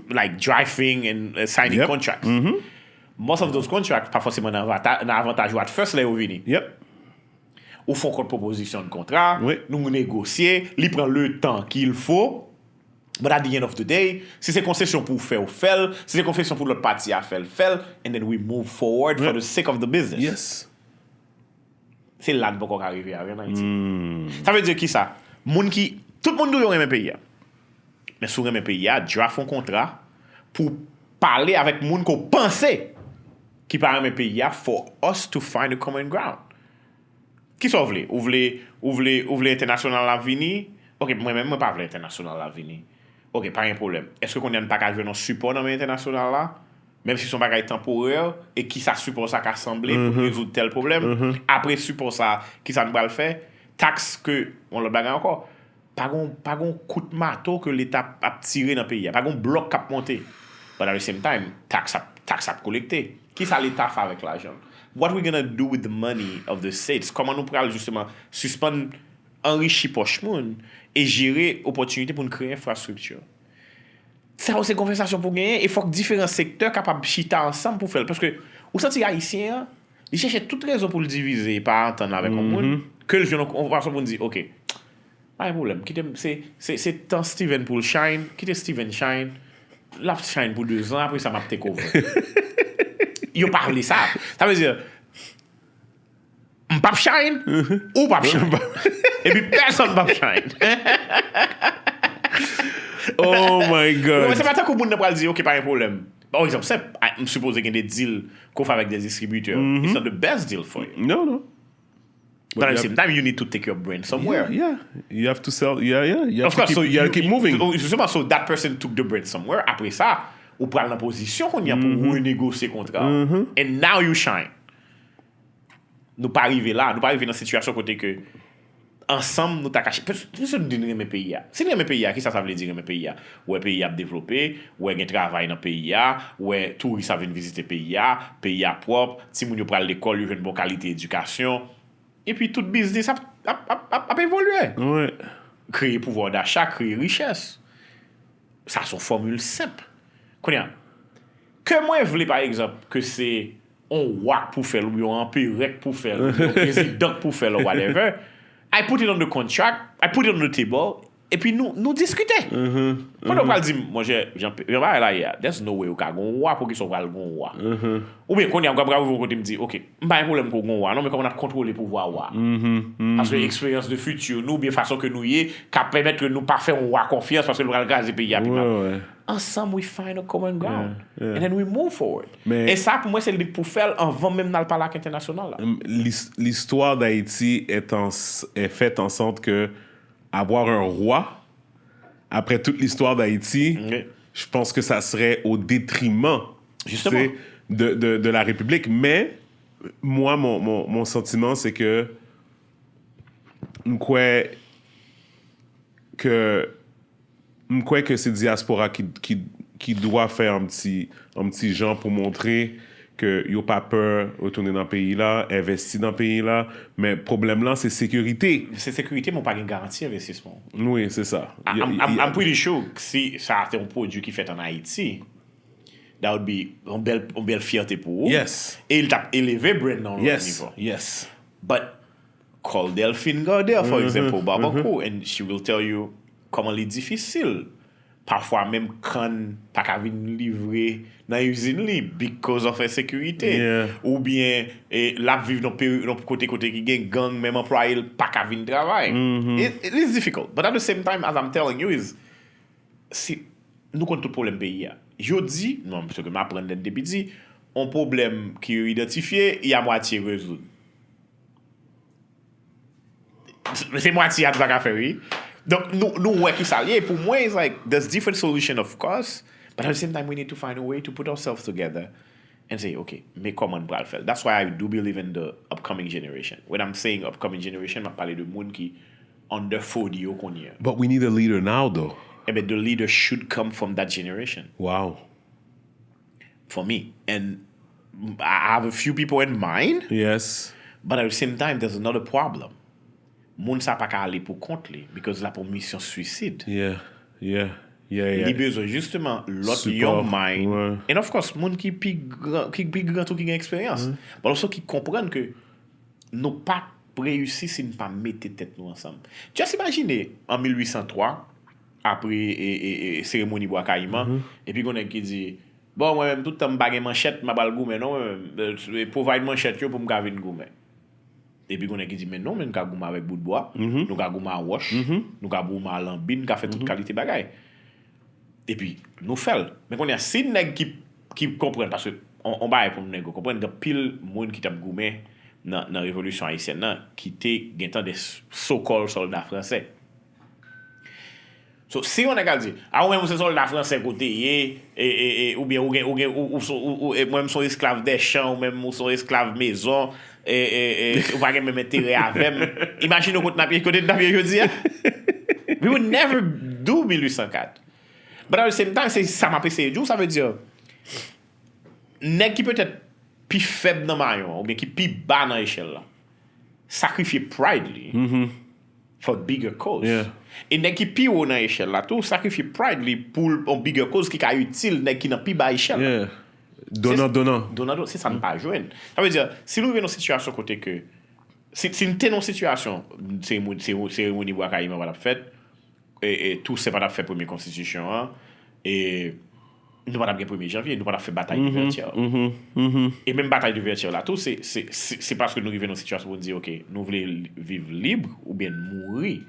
like driving and signing contracts. Most of those contracts pas forcément un avantage ou at first là au vini. Ou font contre proposition de contrat, nous négocier, li prend le temps qu'il faut But at the end of the day, si c'est concession pour faire ou faire, si c'est concession pour l'autre partie à faire, and then we move forward for the sake of the business. Yes. C'est là que nous arriver à Haïti. Ça veut dire qui ça? Tout le monde doit aimer pays. Mais sur aimer pays, draft un contrat pour parler avec les gens qu'on pensait qui parlent aimer pays for us to find a common ground. Qui ça vous voulez international à venir? OK, moi-même, je ne pas international à venir. OK, pas un problème. Est-ce qu'on a pas qu'à jouer dans support dans l'international là? Même si son bagage temporaire et qui ça support ça qu'assembler pour résoudre tel problème. Après support ça, qui ça ne va le faire? Taxe que, on le bagage encore. Pas un coup de marteau que l'État a tiré dans le pays. Pas un bloc qui a monté. But at the same time, taxe a collecté. Qui ça l'État fait avec l'argent? What we gonna do with the money of the states? Comment nous pourrons justement suspendre, enrichir poche moun et gérer opportunité pour nous créer infrastructure? Ça, c'est une conversation pour gagner. Il faut que différents secteurs capables de chiter ensemble pour faire. Parce que, vous sentez haïtien, ils cherchent toutes les raisons pour le diviser, pas entendre avec un monde, que le jeune conversation pour nous dire, OK, pas de problème. C'est tant Steven pour le shine, quittez Steven shine, la shine pour 2 ans, après ça m'a take over. Ils parlent ça. Ça veut dire, m'pap shine ou pas shine. Et puis personne pas shine. Oh my God. C'est pas tant qu'on ne peut dire, OK, pas un problème. Par exemple, je suppose qu'il y a des deals qu'on fait avec des distributeurs. It's not the best deal for you. No. But at the same time, you need to take your brand somewhere. Yeah. You have to sell. Yeah. You have to keep moving. So that person took the brand somewhere. Après ça, ou prend la position qu'on y a pour renégocier le contrat. And now you shine. Nous pas arriver là. Nous pas arriver dans une situation côté que ensemble nous t'a caché. Personne ne dit mes pays. Si mes pays, qui ça veut dire mes pays? Ouais, pays a développé, ouais, il y a travail dans pays, ouais, touristes viennent visiter pays propre, si moun yo pral l'école, yo une bonne qualité d'éducation. Et puis tout business a évolué. Ouais. Créer pouvoir d'achat, créer richesse. Ça c'est une formule simple. Que moi je voulais par exemple que c'est un roi pour faire ou un empire pour faire, un président pour faire ou whatever. I put it on the contract, I put it on the table, et puis nous discuter. Quand on parle de moi, j'en là, there's no way, un roi pour qu'il soit un roi. Ou bien, quand il y a un gars qui me dit, OK, pas un problème pour un roi, non, mais comment on a contrôlé le pouvoir roi. Parce que l'expérience de futur, nous, bien façon que nous y est, qui permet que nous pas faire un roi confiance parce que nous allons gazer pays. Ensemble, we find a common ground. And then we move forward. Et ça, pour moi, c'est le pour faire avant même dans le parc international. L'histoire d'Haïti est faite en sorte que avoir un roi, après toute l'histoire d'Haïti, je pense que ça serait au détriment de la République. Mais moi, mon sentiment, c'est que je crois que c'est diaspora qui doit faire un petit genre pour montrer que yo pas peur de retourner dans le pays là, investir dans le pays là, mais le problème là c'est sécurité. C'est sécurité, mais pas une garantie d'investissement. Oui, c'est ça. I'm pretty sure que si ça a été un produit qui fait en Haïti, that would be une belle fierté pour vous. Yes. Et il t'a élevé brand dans le niveau. Yes. But call Delphine Gaudet, for example, Babako, and she will tell you comment il est difficile. Parfois même quand pas qu'à venir livrer dans l'usine li because of insécurité ou bien là vivre dans côté qui gagne gang même employé pas qu'à venir travailler. It is difficult, but at the same time as I'm telling you is si nous compte tout problème pays je dis non parce que m'apprendre depuis dit un problème qui est identifié il y a moitié résoudre. C'est moitié à pas faire oui. Donc, nous, ouais, qui s'allie. Pour moi, it's like, there's different solutions, of course, but at the same time, we need to find a way to put ourselves together and say, okay, mais comment on va le faire? That's why I do believe in the upcoming generation. When I'm saying upcoming generation, je parle de monde qui under 40 yo qu'on y est. But we need a leader now, though. But the leader should come from that generation. Wow. For me. And I have a few people in mind. Yes. But at the same time, there's another problem. Moun sa pa ka aller pour compte li because la pour mission suicide. Yeah. Li besoin justement l'autre young mind. And of course, moun qui pi grand ou qui gagne expérience. Mais also qui comprennent que nous pas réussi si nous pas mettre tête nous ensemble. Tu as imaginé en 1803 après cérémonie bois caïman et puis qu'on est qui dit bon moi même tout le temps baguer manchette m'a bal goumé non provide manchette yo pour me gaver une goumé et puis qu'on est qui dit mais non mais nous ka goumé avec bout de bois nous ka goumé à wash nous ka goumé à lambine ka fait toute qualité bagaille et puis nous fait mais qu'on y a si nèg qui comprennent parce que on bail pour nèg comprendre que pile monde qui t'a goumé dans révolution haïtienne nan qui était gen des so-called soldats français. So, si on a dit, ah ouais, c'est soldat français côté, ou bien, ou même son esclave des champs, ou même son esclave maison, ou pas même intérêt avec. Imaginez côté de Napier, je dis, we would never do 1804. But at the same time, c'est ça m'a passé. Ça veut dire, nèg qui peut-être plus faible dans maillon, ou bien qui plus bas dans l'échelle là, sacrifier pride, for bigger cause. Yeah. Et nèg qui pi haut dans échelle là tout sacrifier pride li pour un bigger cause qui est utile nèg qui dans pi bas échelle. Yeah. Donnant, c'est ça ne pas joindre. Ça veut dire si nous venons dans situation côté que si nous tenons situation cérémonie bois caïman va fait et tout c'est pas fait première constitution hein, et nous pas 1er janvier, nous pas fait bataille d'ouverture. Et même bataille d'ouverture là tout c'est parce que nous arrivons dans une situation pour dire OK, nous voulons vivre libre ou bien mourir.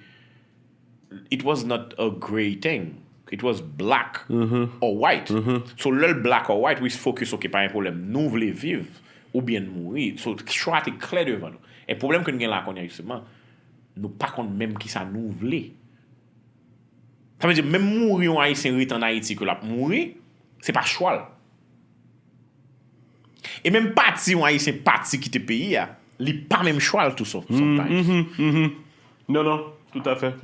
It was not a gray thing. It was black or white. So, le black or white, we focus, OK, pas un problème. Nous voulons vivre ou bien mourir. So, le choix est clair devant nous. Et le problème que nous avons là, justement, nous pas compte même qui ça nous voulons. Ça veut dire, même mourir en Haïtien en Haïti que la mourir, c'est pas choix. Et même parti en Haïtien, parti qui te pays, il n'est pas même choix tout ça. Non. Tout à fait.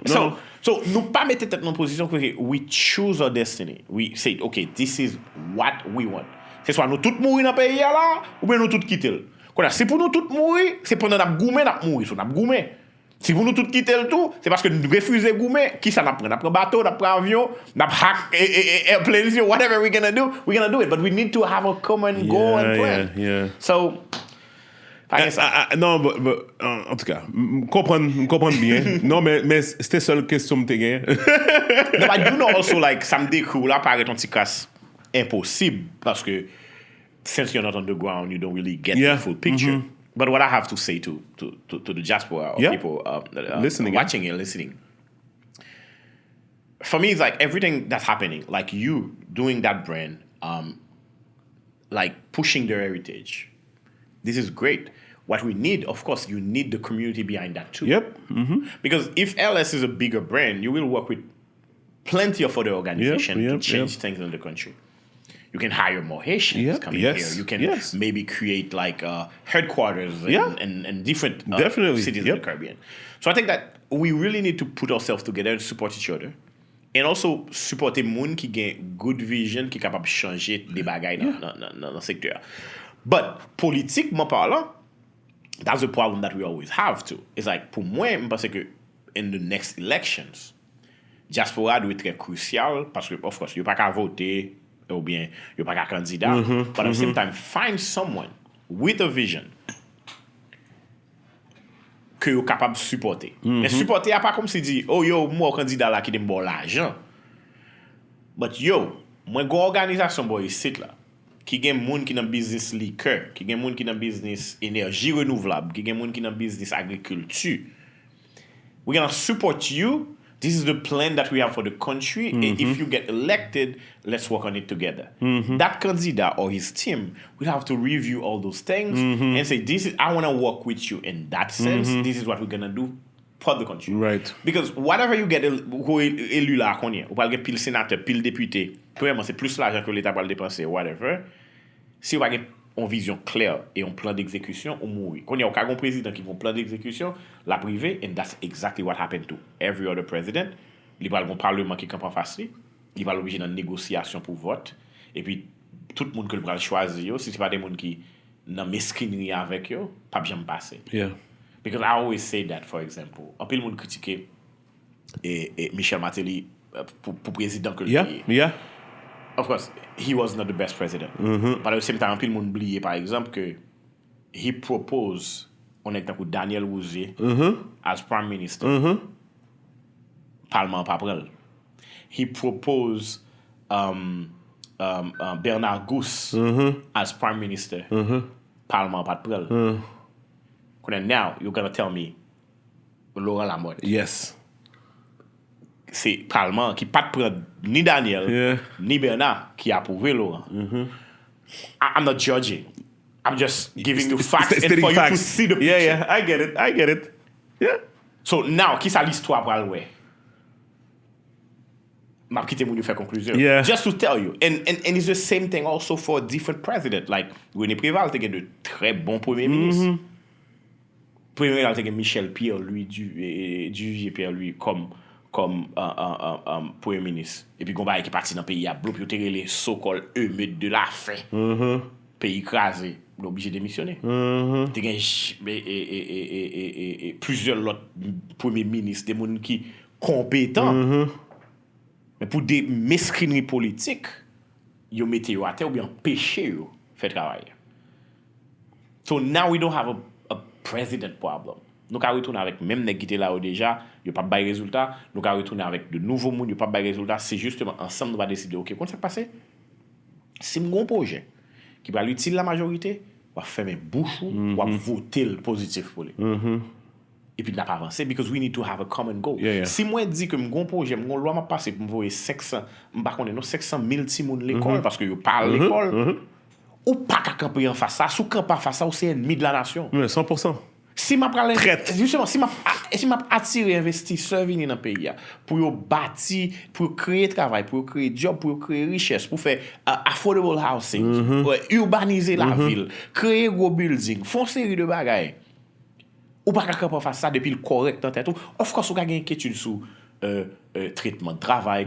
So nous pas mettre tête dans position que we choose our destiny. We say, okay, this is what we want. C'est soit nous tous mourir dans le pays là, ou bien nous tous quitter. Si pour nous tous mourir, c'est pour nous goumer, nous mourir, so nous goumer. Si pour nous tous quitter le tout, c'est parce que nous refusons goumer. Qui ça nous prend? Nous prend bateau, nous prend avion, nous hack airplanes, whatever we're gonna do it. But we need to have a common goal and plan. Yeah. So non, en tout cas, comprendre bien. Non, mais c'était seule question que tu as. No, but you know also like some décou là paraît un petit casse impossible parce que since you're not on the ground, you don't really get the full picture. But what I have to say to the diaspora or people listening, watching and listening, for me, it's like everything that's happening, like you doing that brand, like pushing their heritage. This is great. What we need, of course, you need the community behind that too. Yep. Because if LS is a bigger brand, you will work with plenty of other organizations to change things in the country. You can hire more Haitians coming here. You can maybe create like headquarters and different cities in the Caribbean. So I think that we really need to put ourselves together and support each other. And also supporter moun qui gain good vision, qui est capable de changer des bagailles dans le secteur. But politiquement parlant, that's a problem that we always have too. It's like, pour moi, je pense que in the next elections, diaspora doit être très crucial parce que, of course, il n'y a pas qu'à voter ou bien il n'y a pas qu'à candidat. But at the same time, find someone with a vision que vous êtes capable de supporter. Mais supporter, pas comme si dit, oh yo, moi, candidat là qui donne bon l'argent. But yo, moi, une organisation, boy, ici là. Qui gen moun qui dans business liqueur, qui gen moun qui dans business énergie renouvelable, qui gen moun qui dans business agriculture. We're going to support you. This is the plan that we have for the country. And if you get elected, let's work on it together. That candidate or his team will have to review all those things and say, I want to work with you in that sense. This is what we're going to do for the country. Right. Because whatever you get élu là, ou pas pile sénateur, pile député, premièrement, c'est plus l'argent que l'État va le dépenser, whatever. Si vous avez une vision claire et un plan d'exécution, on mourit. Quand il y a un président qui a un plan d'exécution, la privée, and that's exactly what happened to every other president. Il va avoir un parlement qui est en face, il va l'obliger dans une négociation pour vote, et puis tout le monde que le va choisir, si ce n'est pas des gens qui n'ont mesquinerie avec eux, pas bien passer. Yeah. Because I always say that, for example, un peu le monde critiqué et Michel Martelly pour président que le pays. Yeah. Of course, he was not the best president. But at the same time, un peu le monde oublié, par exemple, que he proposed, on est avec Daniel Rouzier as prime minister. Parlement pas prêt. he proposed Bernard Gousse as prime minister. Parlement pas de prel. Now you're gonna tell me Laurent Lamotte. Yes. C'est Parlement qui pas de prel ni Daniel ni Bernard qui a approuvé Laurent. I'm not judging. I'm just giving you facts and for you to see the picture. Yeah, I get it. Yeah. So now, qui ça l'histoire pour le ouais? M'a quitté mon faire conclusion. Yeah. Just to tell you. And it's the same thing also for different presidents. Like, René Préval, t'es de très bons premiers ministres. Premier ministre, t'es Michel Pierre, lui, du Pierre, lui, comme premier ministre. Et puis, Gomba qui est parti dans le pays, il a bloqué les so-called émeutes de la faim. Pays écrasé, il est obligé de démissionner. T'es plusieurs autres premiers ministres, des gens qui compétents. Mais pour des mesquineries politiques, ils mettent à terre ou bien empêcher de faire travail. So now we don't have a president problem. Nous allons retourner avec même les qui là déjà, il n'y a pas de résultat. Nous allons retourner avec de nouveaux mondes, il n'y a pas de résultat. C'est justement ensemble nous va décider, ok, comment ça va passer? Si mon gros projet qui va l'utiliser la majorité, on va faire mes bouches ou va voter le positif pour lui. Et puis, il n'a pas avancé, because we need to have a common goal. Si moi, je dis que mon projet, mon loi m'a passé pour me voir 500 000 petits gens à l'école, parce que je parle à l'école, ou pas qu'à camper en face ça, si camper en face ça, c'est ennemi de la nation. 100%. Si m'a parlé, justement, si m'a attiré investisseurs venir dans le pays, pour bâtir, pour créer travail, pour créer job, pour créer richesse, pour faire affordable housing, pour urbaniser la ville, créer gros building, faire une série de bagailles. Ou pas capable de faire ça depuis le correct en tête. Of course, vous avez une inquiétude sur traitement de travail,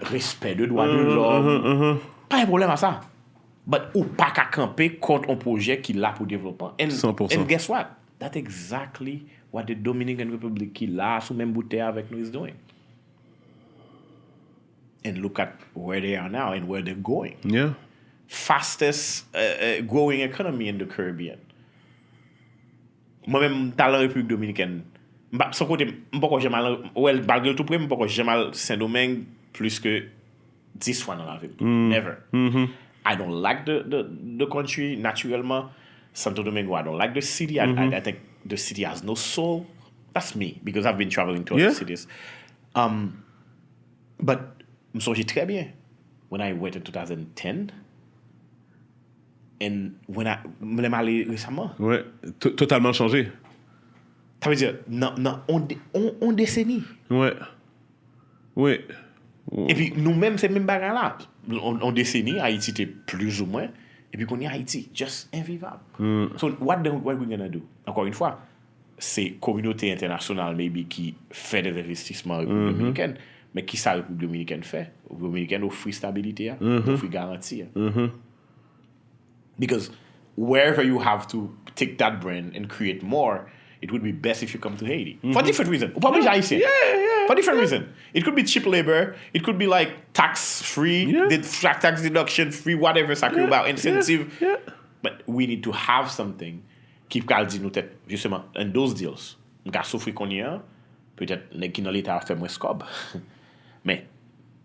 respect de droits de l'homme. Pas un problème à ça. But ou pas qu'à camper contre un projet qui l'a pour développement. 100%. And guess what? That's exactly what the Dominican Republic qui l'a sous même bouteille avec nous is doing. And look at where they are now and where they're going. Yeah. Fastest growing economy in the Caribbean. Moi-même, dans la République dominicaine, son côté, j'ai mal, malgré tout près, j'ai mal Saint-Domingue plus que 10 fois dans la vie. Never. I don't like the country, naturellement. Santo Domingo, I don't like the city. I think the city has no soul. That's me, because I've been traveling to other cities. But, je me souviens très bien, when I went in 2010, and when I me allé récemment. Ouais, totalement changé. Ça veut dire on décennie. Ouais. Et puis nous-mêmes c'est même bagarre là. On décennie Haïti était plus ou moins et puis qu'on est Haïti just invivable. So what we gonna do? Encore une fois, c'est communauté internationale maybe qui fait des investissements en République dominicaine, mais qui ça République dominicaine fait? République dominicaine offre stabilité, offre garantie. Because wherever you have to take that brand and create more, it would be best if you come to Haiti. For different reasons. Probably Haitian. For different reasons. It could be cheap labor. It could be like tax-free, tax deduction-free, whatever, about incentive. But we need to have something qui peut dire nous tête, justement, in those deals. On a souffert qu'on y a, peut-être qui dans l'État a fait moins scope. Mais,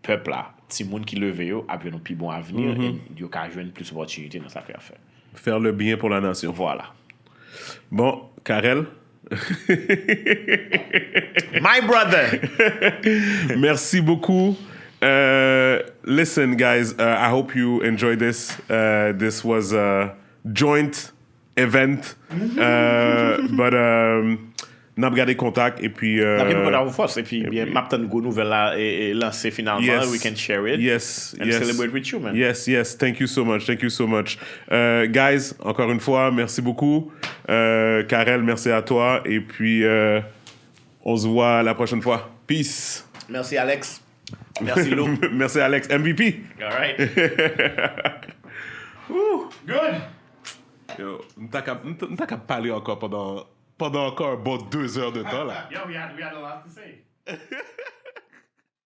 peuple là, si moun qui leve yo, a bien un plus bon avenir et yo ka joindre plus d'opportunités dans sa faire. Faire le bien pour la nation. Voilà. Bon, Carel. My brother. Merci beaucoup. Listen, guys, I hope you enjoyed this. This was a joint event. But n'a pas gardé contact et puis n'a pas gardé force et puis bien m'attend une nouvelle là et lancer finalement we can share it and celebrate with you, man. Yes, thank you so much guys, encore une fois merci beaucoup. Carel, merci à toi et puis on se voit la prochaine fois. Peace. Merci Alex. Merci Lou. Merci Alex, MVP. All right. Good. Yo, n't'a qu'à parler encore pendant encore un bon 2 heures de temps là. Yeah, we had a lot to say.